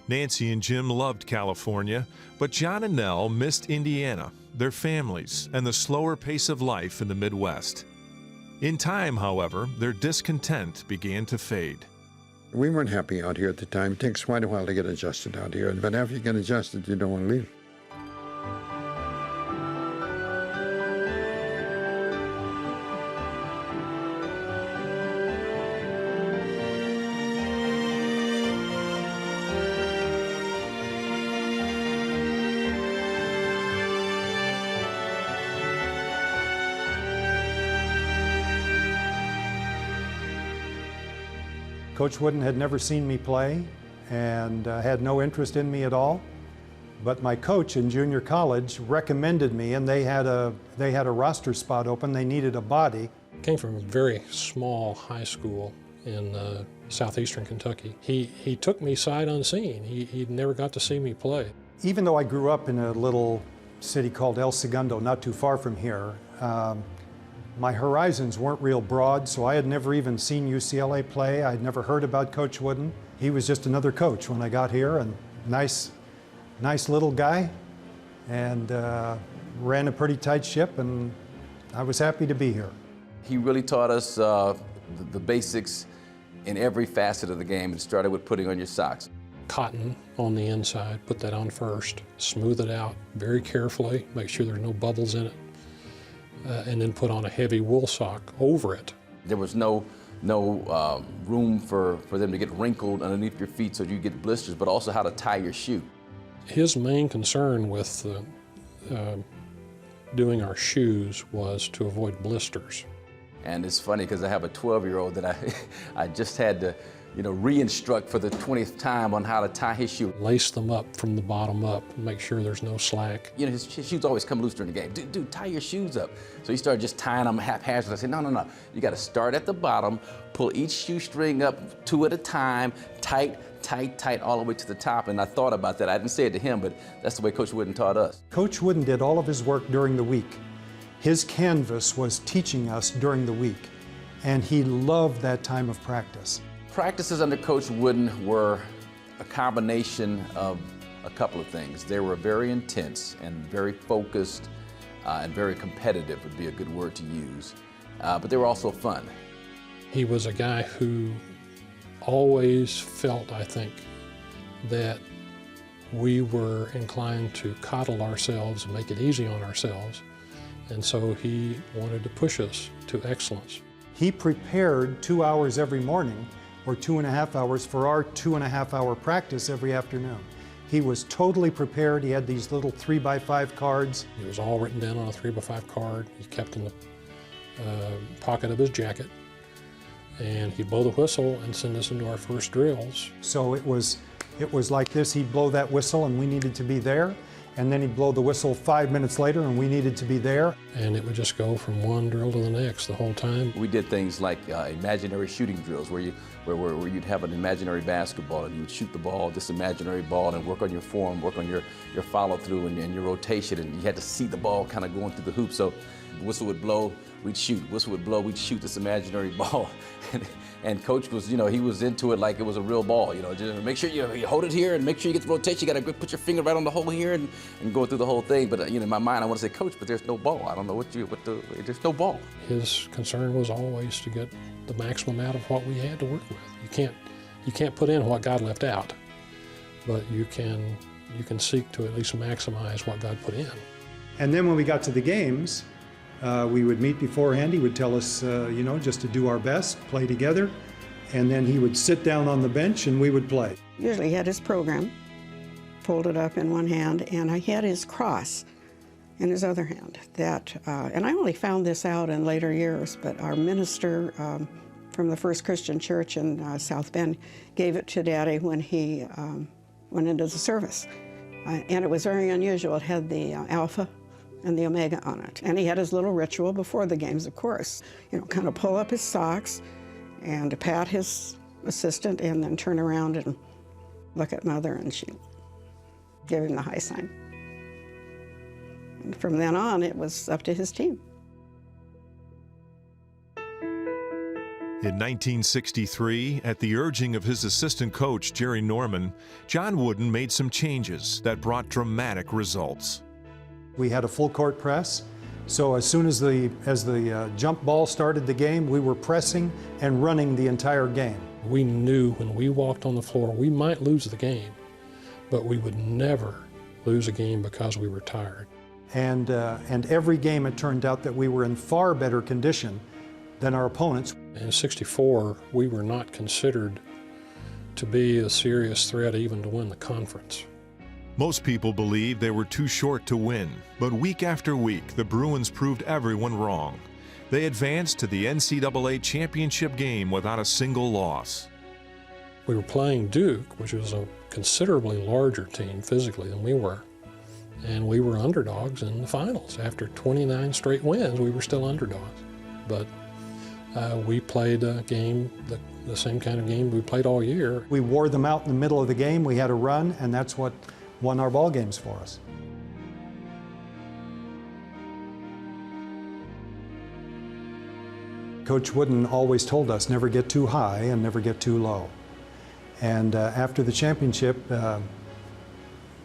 Nancy and Jim loved California, but John and Nell missed Indiana, their families, and the slower pace of life in the Midwest. In time, however, their discontent began to fade. We weren't happy out here at the time. It takes quite a while to get adjusted out here, but after you get adjusted, you don't want to leave. Coach Wooden had never seen me play and had no interest in me at all. But my coach in junior college recommended me, and they had a roster spot open. They needed a body. Came from a very small high school in southeastern Kentucky. He took me sight unseen. He never got to see me play. Even though I grew up in a little city called El Segundo, not too far from here, My horizons weren't real broad, so I had never even seen UCLA play. I'd never heard about Coach Wooden. He was just another coach when I got here, and nice little guy, and ran a pretty tight ship, and I was happy to be here. He really taught us the basics in every facet of the game. It started with putting on your socks. Cotton on the inside, put that on first, smooth it out very carefully, make sure there's no bubbles in it, and then put on a heavy wool sock over it. There was no room for them to get wrinkled underneath your feet so you get blisters, but also how to tie your shoe. His main concern with doing our shoes was to avoid blisters. And it's funny because I have a 12-year-old that I just had to, re-instruct for the 20th time on how to tie his shoe. Lace them up from the bottom up and make sure there's no slack. His shoes always come loose during the game. Dude, tie your shoes up. So he started just tying them haphazardly. I said, no. You got to start at the bottom, pull each shoestring up 2 at a time, tight, all the way to the top. And I thought about that. I didn't say it to him, but that's the way Coach Wooden taught us. Coach Wooden did all of his work during the week. His canvas was teaching us during the week, and he loved that time of practice. Practices under Coach Wooden were a combination of a couple of things. They were very intense and very focused and very competitive would be a good word to use, but they were also fun. He was a guy who always felt, I think, that we were inclined to coddle ourselves and make it easy on ourselves, and so he wanted to push us to excellence. He prepared 2 hours every morning, or 2.5 hours, for our 2.5-hour practice every afternoon. He was totally prepared. He had these little 3x5 cards. It was all written down on a 3x5 card. He kept in the pocket of his jacket, and he'd blow the whistle and send us into our first drills. So it was like this. He'd blow that whistle and we needed to be there, and then he'd blow the whistle 5 minutes later and we needed to be there. And it would just go from one drill to the next the whole time. We did things like imaginary shooting drills where you'd have an imaginary basketball and you would shoot the ball, this imaginary ball, and work on your form, work on your follow through and your rotation, and you had to see the ball kind of going through the hoop. So the whistle would blow, we'd shoot. Whistle would blow, we'd shoot this imaginary ball. And Coach was, he was into it like it was a real ball. Just make sure you hold it here and make sure you get the rotation. You got to put your finger right on the hole here and go through the whole thing. But in my mind, I want to say, Coach, but there's no ball. I don't know there's no ball. His concern was always to get the maximum out of what we had to work with. You can't put in what God left out, but you can seek to at least maximize what God put in. And then when we got to the games, we would meet beforehand. He would tell us, just to do our best, play together, and then he would sit down on the bench and we would play. Usually he had his program folded up in one hand, and I had his cross in his other hand. And I only found this out in later years, but our minister from the First Christian Church in South Bend gave it to Daddy when he went into the service. And it was very unusual. It had the Alpha and the Omega on it. And he had his little ritual before the games, of course. Kind of pull up his socks and pat his assistant and then turn around and look at Mother, and she'd give him the high sign. And from then on, it was up to his team. In 1963, at the urging of his assistant coach, Jerry Norman, John Wooden made some changes that brought dramatic results. We had a full court press, so as soon as the jump ball started the game, we were pressing and running the entire game. We knew when we walked on the floor, we might lose the game, but we would never lose a game because we were tired. And every game it turned out that we were in far better condition than our opponents. In '64, we were not considered to be a serious threat even to win the conference. Most people believed they were too short to win, but week after week, the Bruins proved everyone wrong. They advanced to the NCAA championship game without a single loss. We were playing Duke, which was a considerably larger team physically than we were, and we were underdogs in the finals. After 29 straight wins, we were still underdogs. But we played a game, the same kind of game we played all year. We wore them out in the middle of the game. We had a run, and that's what won our ball games for us. Coach Wooden always told us never get too high and never get too low. And after the championship,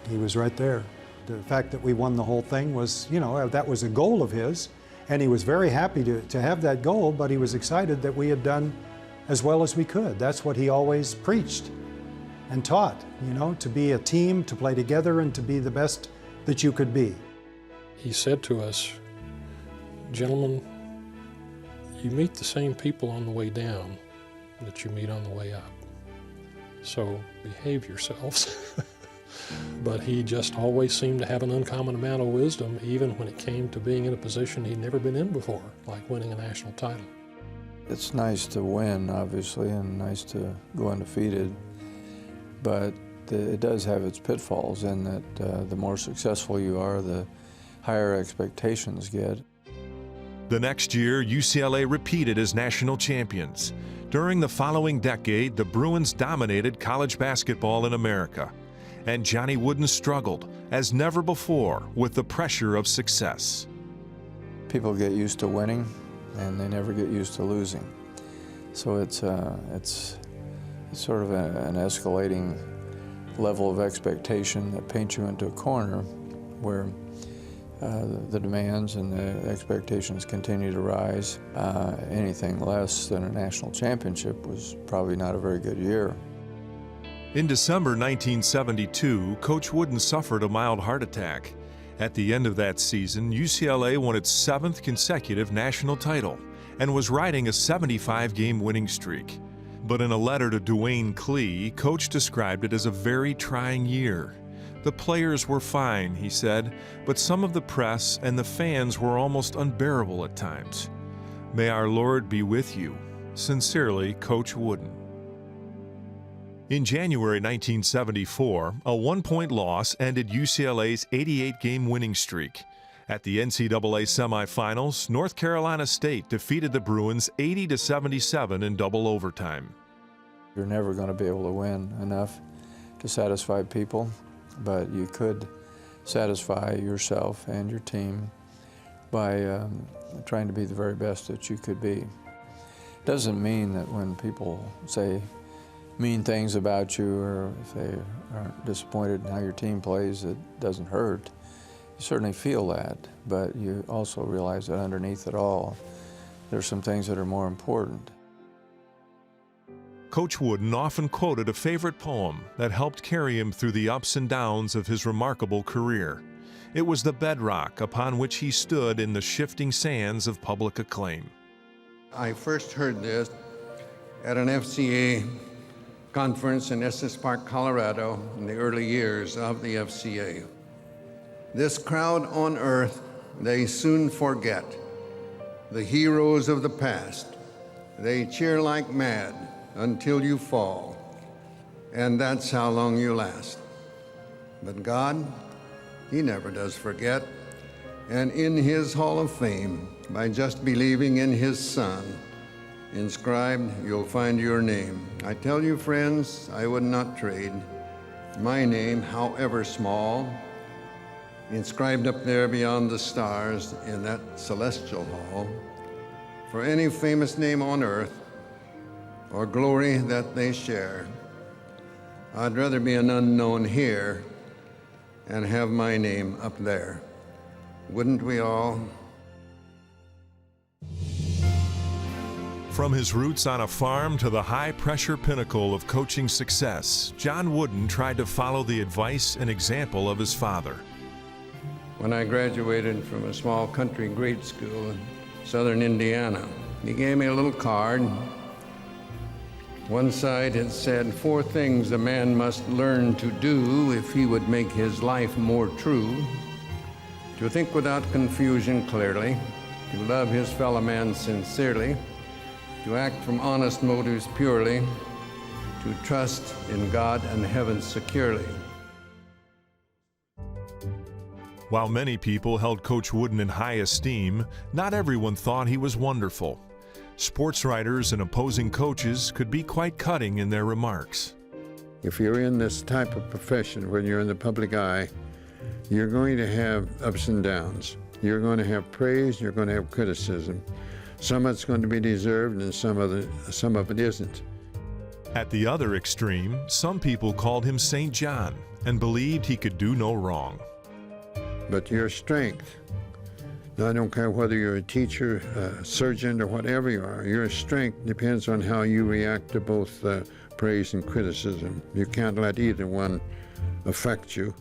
he was right there. The fact that we won the whole thing was, you know, that was a goal of his, and he was very happy to have that goal, but he was excited that we had done as well as we could. That's what he always preached and taught, you know, to be a team, to play together, and to be the best that you could be. He said to us, "Gentlemen, you meet the same people on the way down that you meet on the way up. So behave yourselves." But he just always seemed to have an uncommon amount of wisdom, even when it came to being in a position he'd never been in before, like winning a national title. It's nice to win, obviously, and nice to go undefeated, but it does have its pitfalls in that the more successful you are, the higher expectations get. The next year, UCLA repeated as national champions. During the following decade, the Bruins dominated college basketball in America, and Johnny Wooden struggled, as never before, with the pressure of success. People get used to winning, and they never get used to losing. So it's sort of an escalating level of expectation that paints you into a corner where the demands and the expectations continue to rise. Anything less than a national championship was probably not a very good year. In December 1972, Coach Wooden suffered a mild heart attack. At the end of that season, UCLA won its 7th consecutive national title and was riding a 75-game winning streak. But in a letter to Dwayne Clee, Coach described it as a very trying year. The players were fine, he said, but some of the press and the fans were almost unbearable at times. May our Lord be with you. Sincerely, Coach Wooden. In January 1974, a one-point loss ended UCLA's 88-game winning streak. At the NCAA semifinals, North Carolina State defeated the Bruins 80-77 in double overtime. You're never going to be able to win enough to satisfy people, but you could satisfy yourself and your team by trying to be the very best that you could be. Doesn't mean that when people say mean things about you, or if they aren't disappointed in how your team plays, it doesn't hurt. You certainly feel that, but you also realize that underneath it all, there's some things that are more important. Coach Wooden often quoted a favorite poem that helped carry him through the ups and downs of his remarkable career. It was the bedrock upon which he stood in the shifting sands of public acclaim. I first heard this at an FCA conference in Estes Park, Colorado, in the early years of the FCA. This crowd on earth, they soon forget the heroes of the past. They cheer like mad until you fall, and that's how long you last. But God, He never does forget, and in His Hall of Fame, by just believing in His Son, inscribed, you'll find your name. I tell you, friends, I would not trade my name, however small, inscribed up there beyond the stars in that celestial hall, for any famous name on earth or glory that they share. I'd rather be an unknown here and have my name up there. Wouldn't we all? From his roots on a farm to the high-pressure pinnacle of coaching success, John Wooden tried to follow the advice and example of his father. When I graduated from a small country grade school in southern Indiana, he gave me a little card. One side it said, 4 things a man must learn to do if he would make his life more true: to think without confusion clearly, to love his fellow man sincerely, to act from honest motives purely, to trust in God and heaven securely. While many people held Coach Wooden in high esteem, not everyone thought he was wonderful. Sports writers and opposing coaches could be quite cutting in their remarks. If you're in this type of profession, when you're in the public eye, you're going to have ups and downs. You're going to have praise, you're going to have criticism. Some of it's going to be deserved and some of it isn't. At the other extreme, some people called him St. John and believed he could do no wrong. But your strength, I don't care whether you're a teacher, a surgeon, or whatever you are, your strength depends on how you react to both praise and criticism. You can't let either one affect you.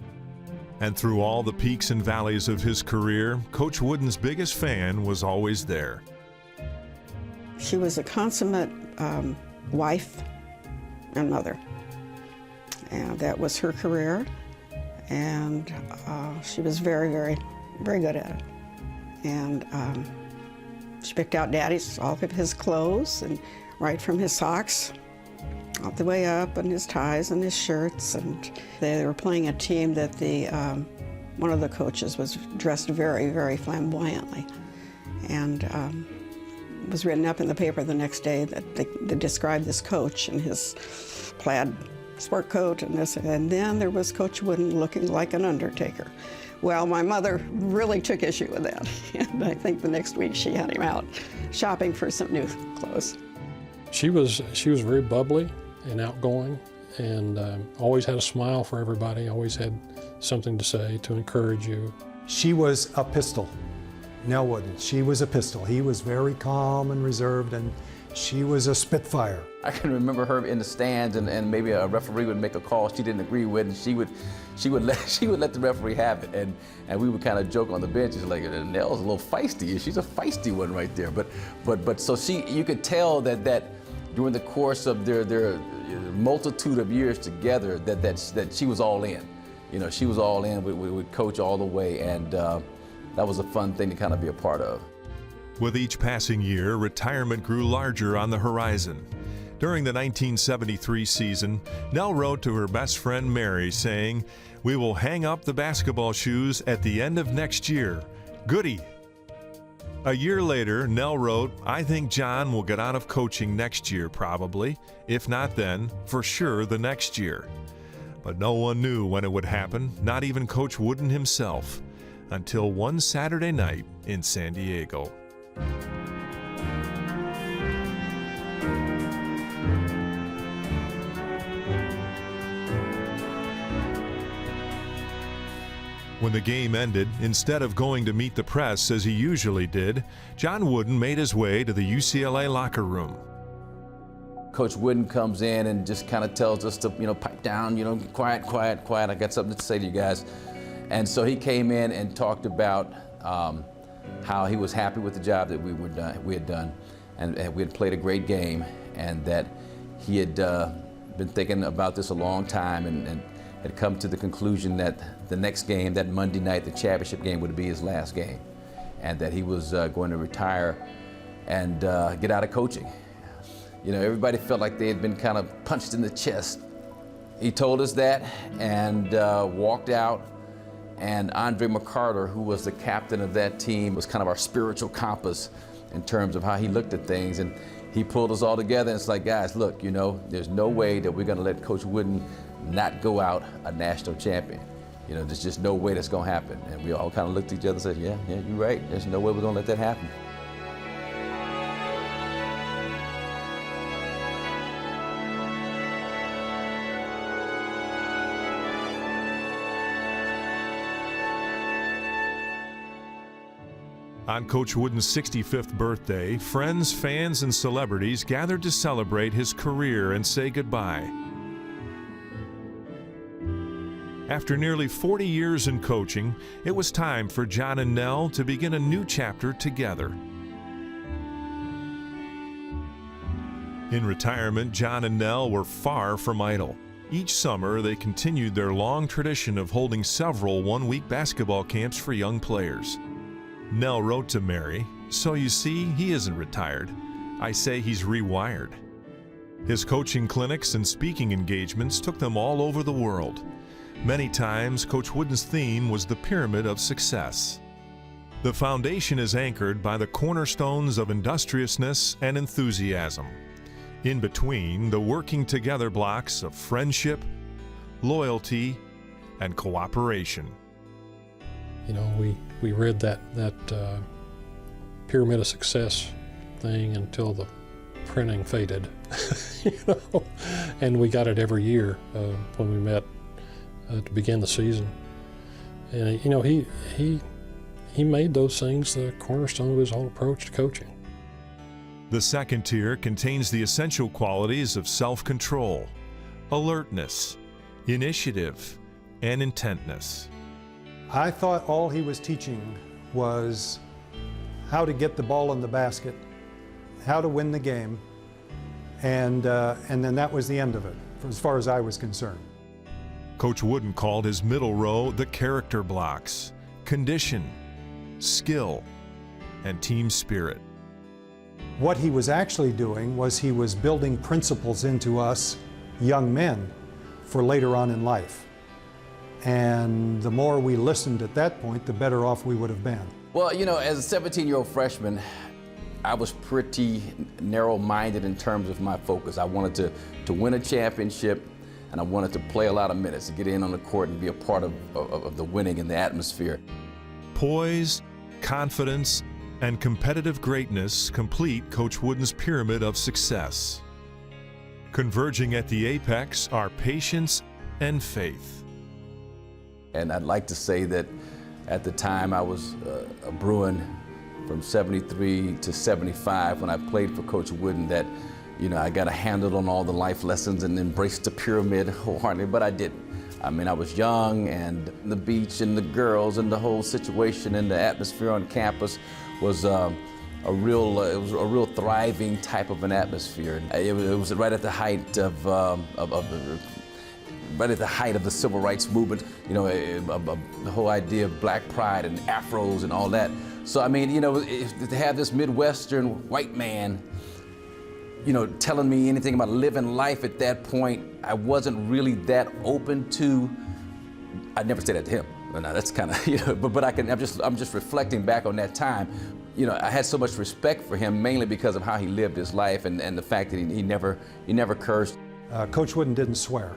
And through all the peaks and valleys of his career, Coach Wooden's biggest fan was always there. She was a consummate wife and mother, and that was her career, and she was very, very, very good at it. And she picked out Daddy's, all of his clothes, and right from his socks all the way up, and his ties and his shirts. And they were playing a team that one of the coaches was dressed very, very flamboyantly. And it was written up in the paper the next day that they described this coach in his plaid sport coat and this, and then there was Coach Wooden looking like an undertaker. Well, my mother really took issue with that, and I think the next week she had him out shopping for some new clothes. She was very bubbly and outgoing, and always had a smile for everybody, always had something to say to encourage you. She was a pistol, Nell Wooden. She was a pistol. He was very calm and reserved, and she was a spitfire. I can remember her in the stands, and maybe a referee would make a call she didn't agree with, and she would let the referee have it, and we would kind of joke on the bench. It's like, Nell's a little feisty. She's a feisty one right there. But so you could tell that during the course of their multitude of years together, that she was all in. You know, she was all in with Coach all the way, and that was a fun thing to kind of be a part of. With each passing year, retirement grew larger on the horizon. During the 1973 season, Nell wrote to her best friend Mary saying, "We will hang up the basketball shoes at the end of next year. Goody." A year later, Nell wrote, "I think John will get out of coaching next year probably. If not then, for sure the next year." But no one knew when it would happen, not even Coach Wooden himself, until one Saturday night in San Diego. When the game ended, instead of going to meet the press as he usually did, John Wooden made his way to the UCLA locker room. Coach Wooden comes in and just kind of tells us to, pipe down, quiet, quiet, quiet. I got something to say to you guys. And so he came in and talked about how he was happy with the job that we had done, and we had played a great game, and that he had been thinking about this a long time, and had come to the conclusion that the next game, that Monday night, the championship game, would be his last game, and that he was going to retire and get out of coaching. Everybody felt like they had been kind of punched in the chest. He told us that and walked out, and Andre McCarter, who was the captain of that team, was kind of our spiritual compass in terms of how he looked at things, and he pulled us all together, and it's like, guys, look, there's no way that we're going to let Coach Wooden not go out a national champion. There's just no way that's going to happen. And we all kind of looked at each other and said, yeah, you're right. There's no way we're going to let that happen. On Coach Wooden's 65th birthday, friends, fans, and celebrities gathered to celebrate his career and say goodbye. After nearly 40 years in coaching, it was time for John and Nell to begin a new chapter together. In retirement, John and Nell were far from idle. Each summer, they continued their long tradition of holding several one-week basketball camps for young players. Nell wrote to Mary, "So you see, he isn't retired. I say he's rewired." His coaching clinics and speaking engagements took them all over the world. Many times, Coach Wooden's theme was the pyramid of success. The foundation is anchored by the cornerstones of industriousness and enthusiasm. In between, the working together blocks of friendship, loyalty, and cooperation. We read that pyramid of success thing until the printing faded, you know, and we got it every year when we met to begin the season. And you know, he made those things the cornerstone of his whole approach to coaching. The second tier contains the essential qualities of self-control, alertness, initiative, and intentness. I thought all he was teaching was how to get the ball in the basket, how to win the game, and then that was the end of it, as far as I was concerned. Coach Wooden called his middle row the character blocks: condition, skill, and team spirit. What he was actually doing was he was building principles into us young men for later on in life. And the more we listened at that point, the better off we would have been. Well, you know, as a 17-year-old freshman, I was pretty narrow-minded in terms of my focus. I wanted to win a championship, and I wanted to play a lot of minutes, to get in on the court and be a part of the winning and the atmosphere. Poise, confidence, and competitive greatness complete Coach Wooden's pyramid of success. Converging at the apex are patience and faith. And I'd like to say that at the time I was a Bruin from 73 to 75 when I played for Coach Wooden, that, you know, I got a handle on all the life lessons and embraced the pyramid wholeheartedly, but I didn't. I mean, I was young, and the beach and the girls and the whole situation and the atmosphere on campus was it was a real thriving type of an atmosphere. It was right at the height of the civil rights movement, you know, the whole idea of black pride and afros and all that. So, I mean, you know, to have this Midwestern white man, you know, telling me anything about living life at that point, I wasn't really that open to. I'd never say that to him. No, that's kind of, you know, but I'm just reflecting back on that time. You know, I had so much respect for him, mainly because of how he lived his life and the fact that he never cursed. Coach Wooden didn't swear.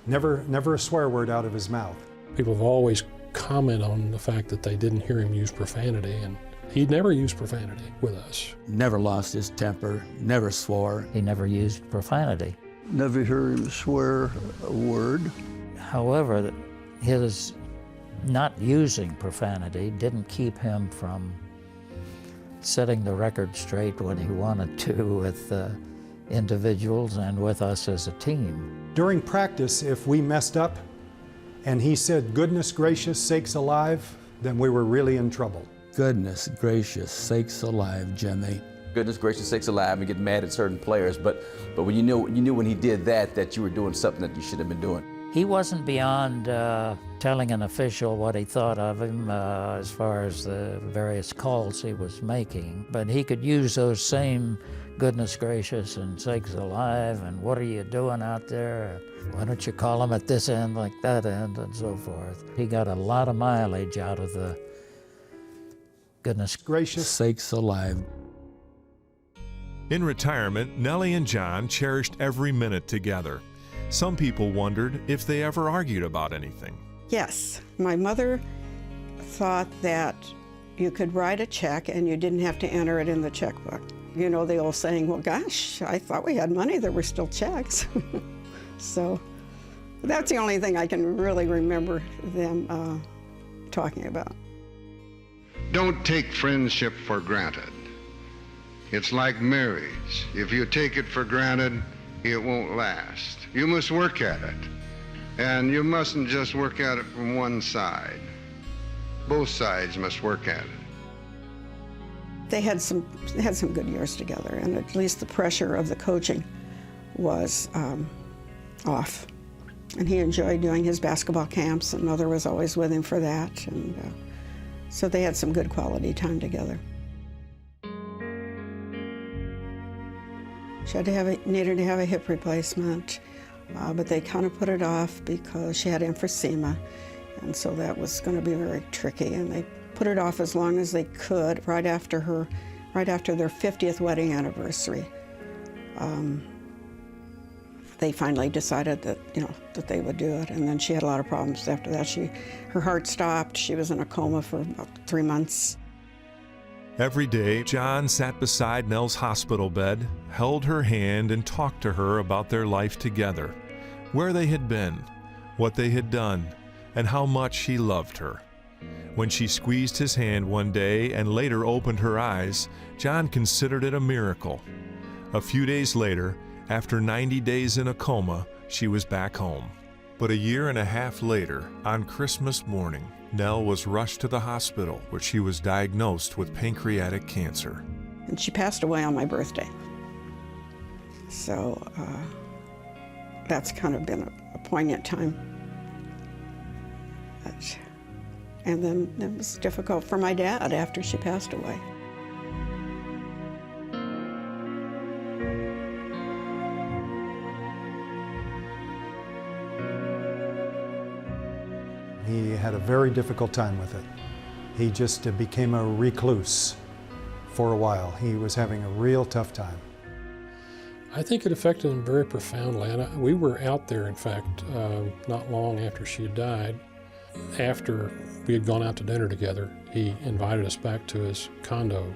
Never a swear word out of his mouth. People have always commented on the fact that they didn't hear him use profanity, and he'd never used profanity with us. Never lost his temper, never swore. He never used profanity. Never heard him swear a word. However, his not using profanity didn't keep him from setting the record straight when he wanted to with individuals and with us as a team. During practice, if we messed up and he said, "Goodness gracious sakes alive," then we were really in trouble. Goodness gracious sakes alive, Jimmy. Goodness gracious sakes alive, and get mad at certain players, but when you knew when he did that you were doing something that you shouldn't have been doing. He wasn't beyond telling an official what he thought of him as far as the various calls he was making, but he could use those same goodness gracious and sakes alive and what are you doing out there? Why don't you call him at this end like that end, and so forth. He got a lot of mileage out of the goodness gracious sakes alive. In retirement, Nellie and John cherished every minute together. Some people wondered if they ever argued about anything. Yes, my mother thought that you could write a check and you didn't have to enter it in the checkbook. You know, the old saying, well, gosh, I thought we had money, there were still checks. So that's the only thing I can really remember them talking about. Don't take friendship for granted. It's like marriage. If you take it for granted, it won't last. You must work at it. And you mustn't just work at it from one side. Both sides must work at it. They had some good years together, and at least the pressure of the coaching was off. And he enjoyed doing his basketball camps, and Mother was always with him for that. And so they had some good quality time together. She needed to have a hip replacement, but they kind of put it off because she had emphysema, and so that was going to be very tricky. And they put it off as long as they could. Right after their 50th wedding anniversary, they finally decided that that they would do it. And then she had a lot of problems after that. Her heart stopped. She was in a coma for about 3 months. Every day, John sat beside Nell's hospital bed, held her hand, and talked to her about their life together, where they had been, what they had done, and how much he loved her. When she squeezed his hand one day and later opened her eyes, John considered it a miracle. A few days later, after 90 days in a coma, she was back home. But a year and a half later, on Christmas morning, Nell was rushed to the hospital where she was diagnosed with pancreatic cancer. And she passed away on my birthday. So that's kind of been a poignant time. And then it was difficult for my dad after she passed away. He had a very difficult time with it. He just became a recluse for a while. He was having a real tough time. I think it affected him very profoundly. And we were out there, in fact, not long after she had died. After we had gone out to dinner together, he invited us back to his condo,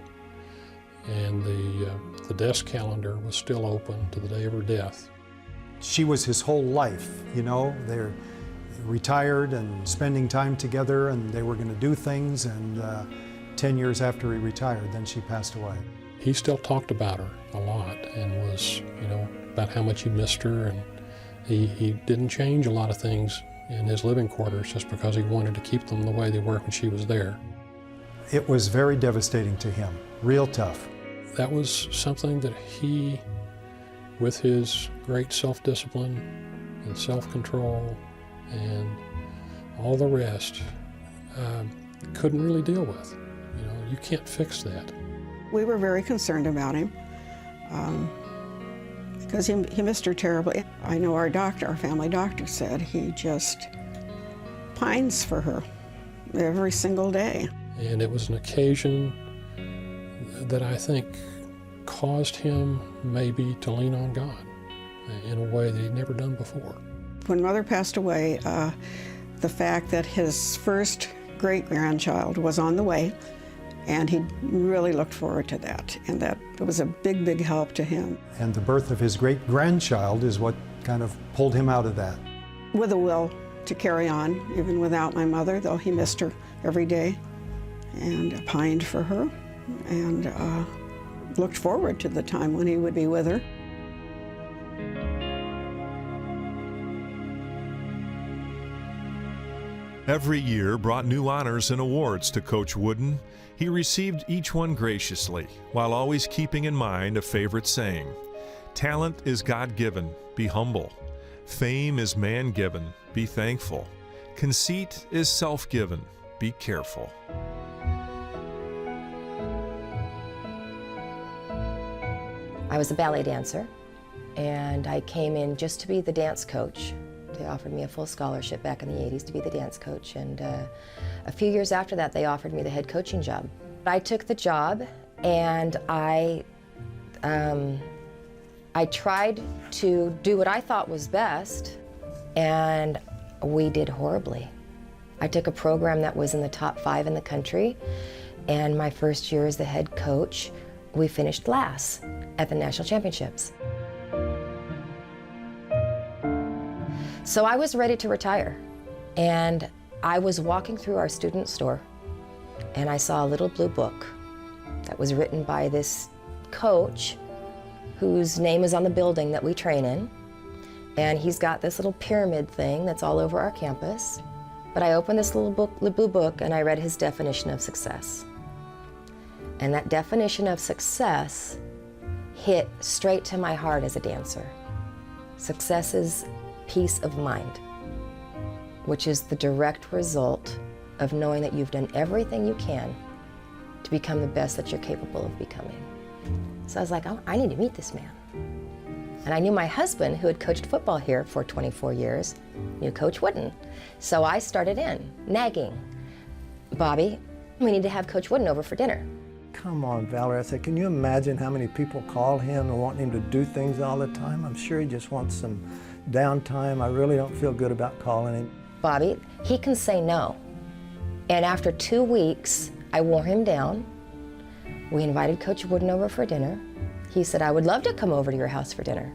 and the desk calendar was still open to the day of her death. She was his whole life, you know. They're retired and spending time together, and they were going to do things, and 10 years after he retired, then she passed away. He still talked about her a lot and was, about how much he missed her, and he didn't change a lot of things in his living quarters just because he wanted to keep them the way they were when she was there. It was very devastating to him, real tough. That was something that he, with his great self-discipline and self-control and all the rest, couldn't really deal with. You can't fix that. We were very concerned about him because he missed her terribly. I know our family doctor said he just pines for her every single day. And it was an occasion that I think caused him maybe to lean on God in a way that he'd never done before. When Mother passed away, the fact that his first great-grandchild was on the way, and he really looked forward to that, and that it was a big, big help to him. And the birth of his great-grandchild is what kind of pulled him out of that. With a will to carry on, even without my mother, though he missed her every day, and pined for her, and looked forward to the time when he would be with her. Every year brought new honors and awards to Coach Wooden. He received each one graciously, while always keeping in mind a favorite saying: talent is God-given, be humble. Fame is man-given, be thankful. Conceit is self-given, be careful. I was a ballet dancer, and I came in just to be the dance coach. They offered me a full scholarship back in the 80s to be the dance coach, and a few years after that they offered me the head coaching job. I took the job, and I tried to do what I thought was best, and we did horribly. I took a program that was in the top 5 in the country, and my first year as the head coach, we finished last at the national championships. So I was ready to retire, and I was walking through our student store, and I saw a little blue book that was written by this coach whose name is on the building that we train in, and he's got this little pyramid thing that's all over our campus. But I opened this little blue book, and I read his definition of success. And that definition of success hit straight to my heart as a dancer. Success is peace of mind, which is the direct result of knowing that you've done everything you can to become the best that you're capable of becoming. So I was like, oh, I need to meet this man. And I knew my husband, who had coached football here for 24 years, knew Coach Wooden. So I started in, nagging, Bobby, we need to have Coach Wooden over for dinner. Come on, Valerie. I said, can you imagine how many people call him and want him to do things all the time? I'm sure he just wants some downtime. I really don't feel good about calling him. Bobby, he can say no. And after 2 weeks, I wore him down. We invited Coach Wooden over for dinner. He said, I would love to come over to your house for dinner.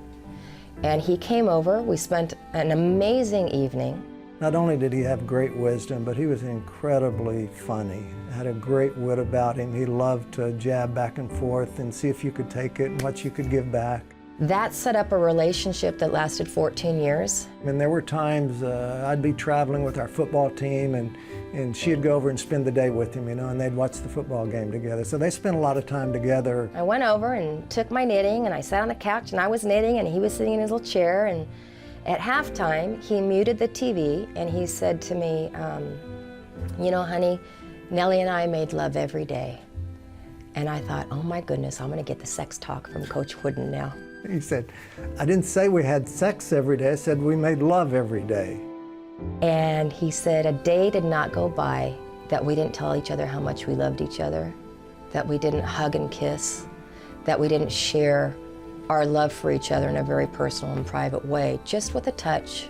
And he came over. We spent an amazing evening. Not only did he have great wisdom, but he was incredibly funny. Had a great wit about him. He loved to jab back and forth and see if you could take it and what you could give back. That set up a relationship that lasted 14 years. And there were times I'd be traveling with our football team and she'd go over and spend the day with him, you know, and they'd watch the football game together. So they spent a lot of time together. I went over and took my knitting and I sat on the couch and I was knitting and he was sitting in his little chair, and at halftime he muted the TV and he said to me, you know, honey, Nellie and I made love every day. And I thought, oh my goodness, I'm gonna get the sex talk from Coach Wooden now. He said, I didn't say we had sex every day, I said we made love every day. And he said, a day did not go by that we didn't tell each other how much we loved each other, that we didn't hug and kiss, that we didn't share our love for each other in a very personal and private way, just with a touch,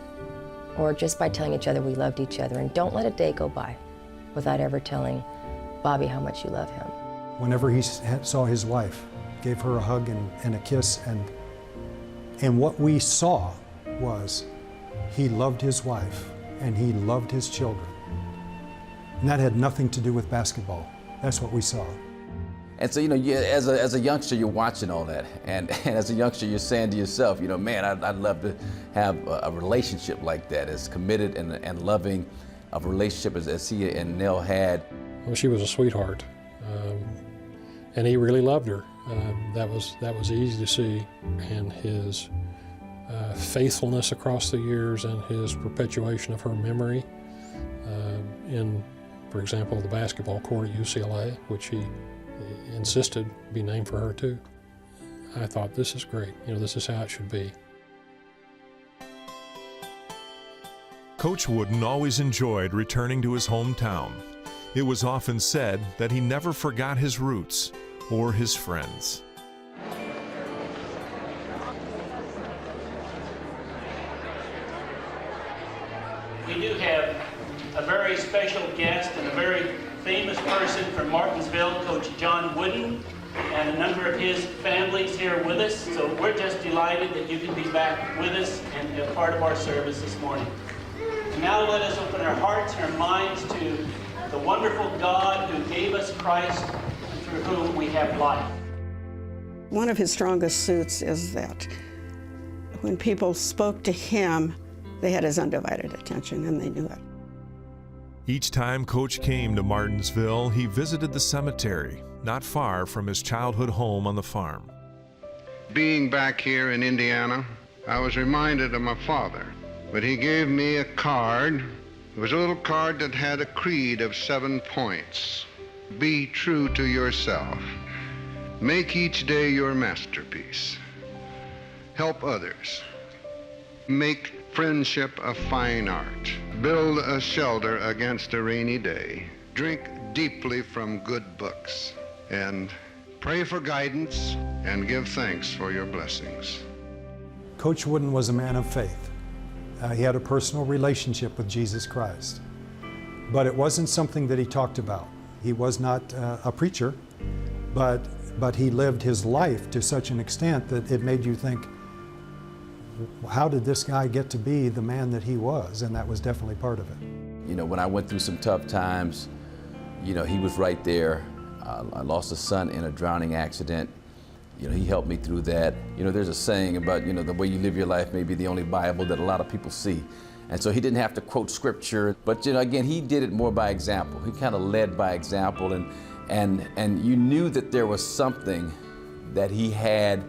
or just by telling each other we loved each other. And don't let a day go by without ever telling Bobby how much you love him. Whenever he saw his wife, gave her a hug and a kiss, and what we saw was he loved his wife and he loved his children. And that had nothing to do with basketball. That's what we saw. And so, you know, as a youngster, you're watching all that. And as a youngster, you're saying to yourself, you know, man, I'd love to have a relationship like that, as committed and loving of a relationship as he and Nell had. Well, she was a sweetheart, and he really loved her. That was easy to see, and his faithfulness across the years and his perpetuation of her memory in, for example, the basketball court at UCLA, which he insisted be named for her too. I thought, this is great. You know, this is how it should be. Coach Wooden always enjoyed returning to his hometown. It was often said that he never forgot his roots or his friends. We do have a very special guest and a very famous person from Martinsville, Coach John Wooden, and a number of his families here with us. So we're just delighted that you can be back with us and a part of our service this morning. And now let us open our hearts and our minds to the wonderful God who gave us Christ and through whom we have life. One of his strongest suits is that when people spoke to him, they had his undivided attention, and they knew it. Each time Coach came to Martinsville, he visited the cemetery, not far from his childhood home on the farm. Being back here in Indiana, I was reminded of my father, but he gave me a card. It was a little card that had a creed of 7 points. Be true to yourself. Make each day your masterpiece. Help others. Make friendship a fine art. Build a shelter against a rainy day. Drink deeply from good books. And pray for guidance and give thanks for your blessings. Coach Wooden was a man of faith. He had a personal relationship with Jesus Christ. But it wasn't something that he talked about. He was not a preacher, but he lived his life to such an extent that it made you think, how did this guy get to be the man that he was? And that was definitely part of it. You know, when I went through some tough times, you know, he was right there. I lost a son in a drowning accident. You know, he helped me through that. You know, there's a saying about, you know, the way you live your life may be the only Bible that a lot of people see. And so he didn't have to quote scripture, but, you know, again, he did it more by example. He kind of led by example, and you knew that there was something that he had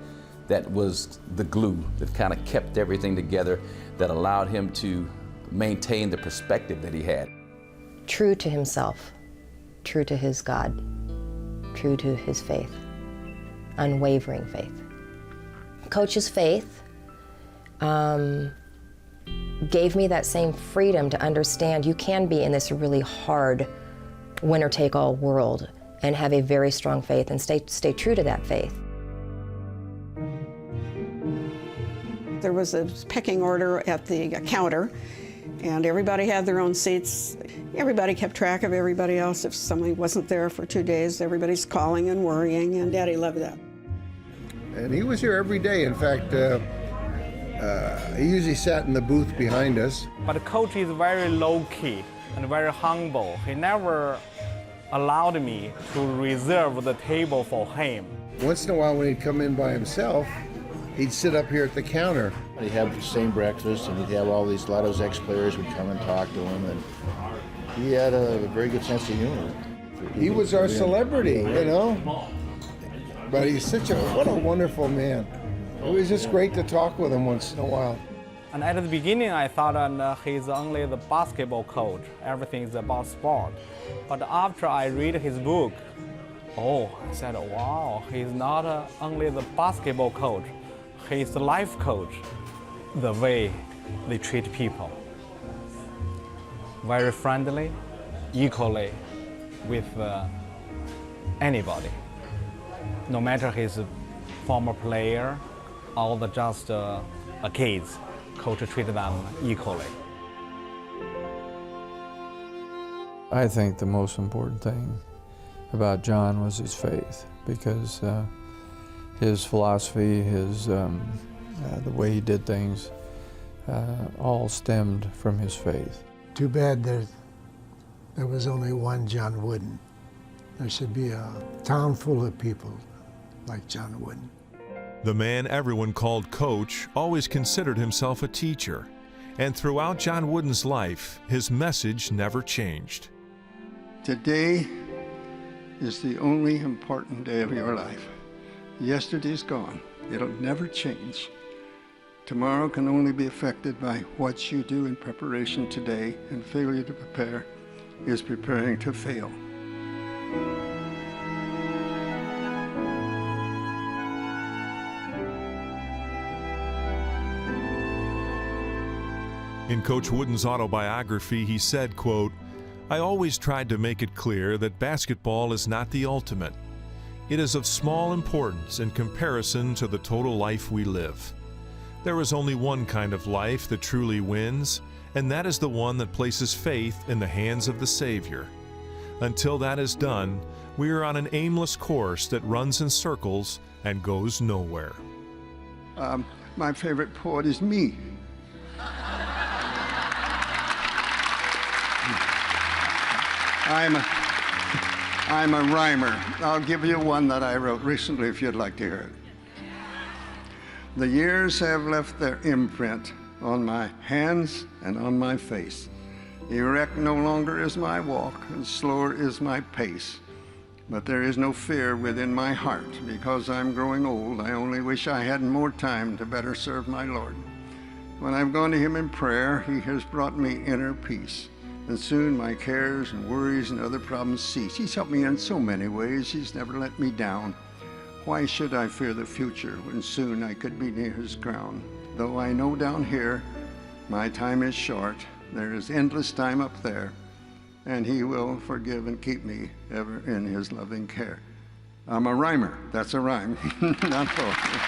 that was the glue that kind of kept everything together, that allowed him to maintain the perspective that he had. True to himself, true to his God, true to his faith, unwavering faith. Coach's faith gave me that same freedom to understand you can be in this really hard winner-take-all world and have a very strong faith and stay true to that faith. There was a pecking order at the counter, And everybody had their own seats. Everybody kept track of everybody else. If somebody wasn't there for 2 days, everybody's calling and worrying, and Daddy loved that. And he was here every day. In fact, he usually sat in the booth behind us. But the coach is very low-key and very humble. He never allowed me to reserve the table for him. Once in a while when he'd come in by himself, he'd sit up here at the counter. He'd have the same breakfast, and he'd have a lot of his ex-players would come and talk to him, and he had a very good sense of humor. He was our celebrity, you know? But he's what a wonderful man. It was just great to talk with him once in a while. And at the beginning, I thought he's only the basketball coach. Everything is about sport. But after I read his book, I said, wow, he's not only the basketball coach, he's the life coach. The way they treat people. Very friendly, equally with anybody. No matter his former player or just kids, coach treated them equally. I think the most important thing about John was his faith, because his philosophy, the way he did things, all stemmed from his faith. Too bad there was only one John Wooden. There should be a town full of people like John Wooden. The man everyone called Coach always considered himself a teacher, and throughout John Wooden's life, his message never changed. Today is the only important day of your life. Yesterday's gone. It'll never change. Tomorrow can only be affected by what you do in preparation today, and failure to prepare is preparing to fail. In Coach Wooden's autobiography, he said, quote, "I always tried to make it clear that basketball is not the ultimate. It is of small importance in comparison to the total life we live. There is only one kind of life that truly wins, and that is the one that places faith in the hands of the Savior. Until that is done, we are on an aimless course that runs in circles and goes nowhere." My favorite poet is me. I'm a rhymer. I'll give you one that I wrote recently if you'd like to hear it. The years have left their imprint on my hands and on my face. Erect no longer is my walk, and slower is my pace. But there is no fear within my heart, because I'm growing old. I only wish I had more time to better serve my Lord. When I've gone to him in prayer, he has brought me inner peace. And soon my cares and worries and other problems cease. He's helped me in so many ways. He's never let me down. Why should I fear the future when soon I could be near his crown? Though I know down here my time is short, there is endless time up there, and he will forgive and keep me ever in his loving care. I'm a rhymer. That's a rhyme, not poetry.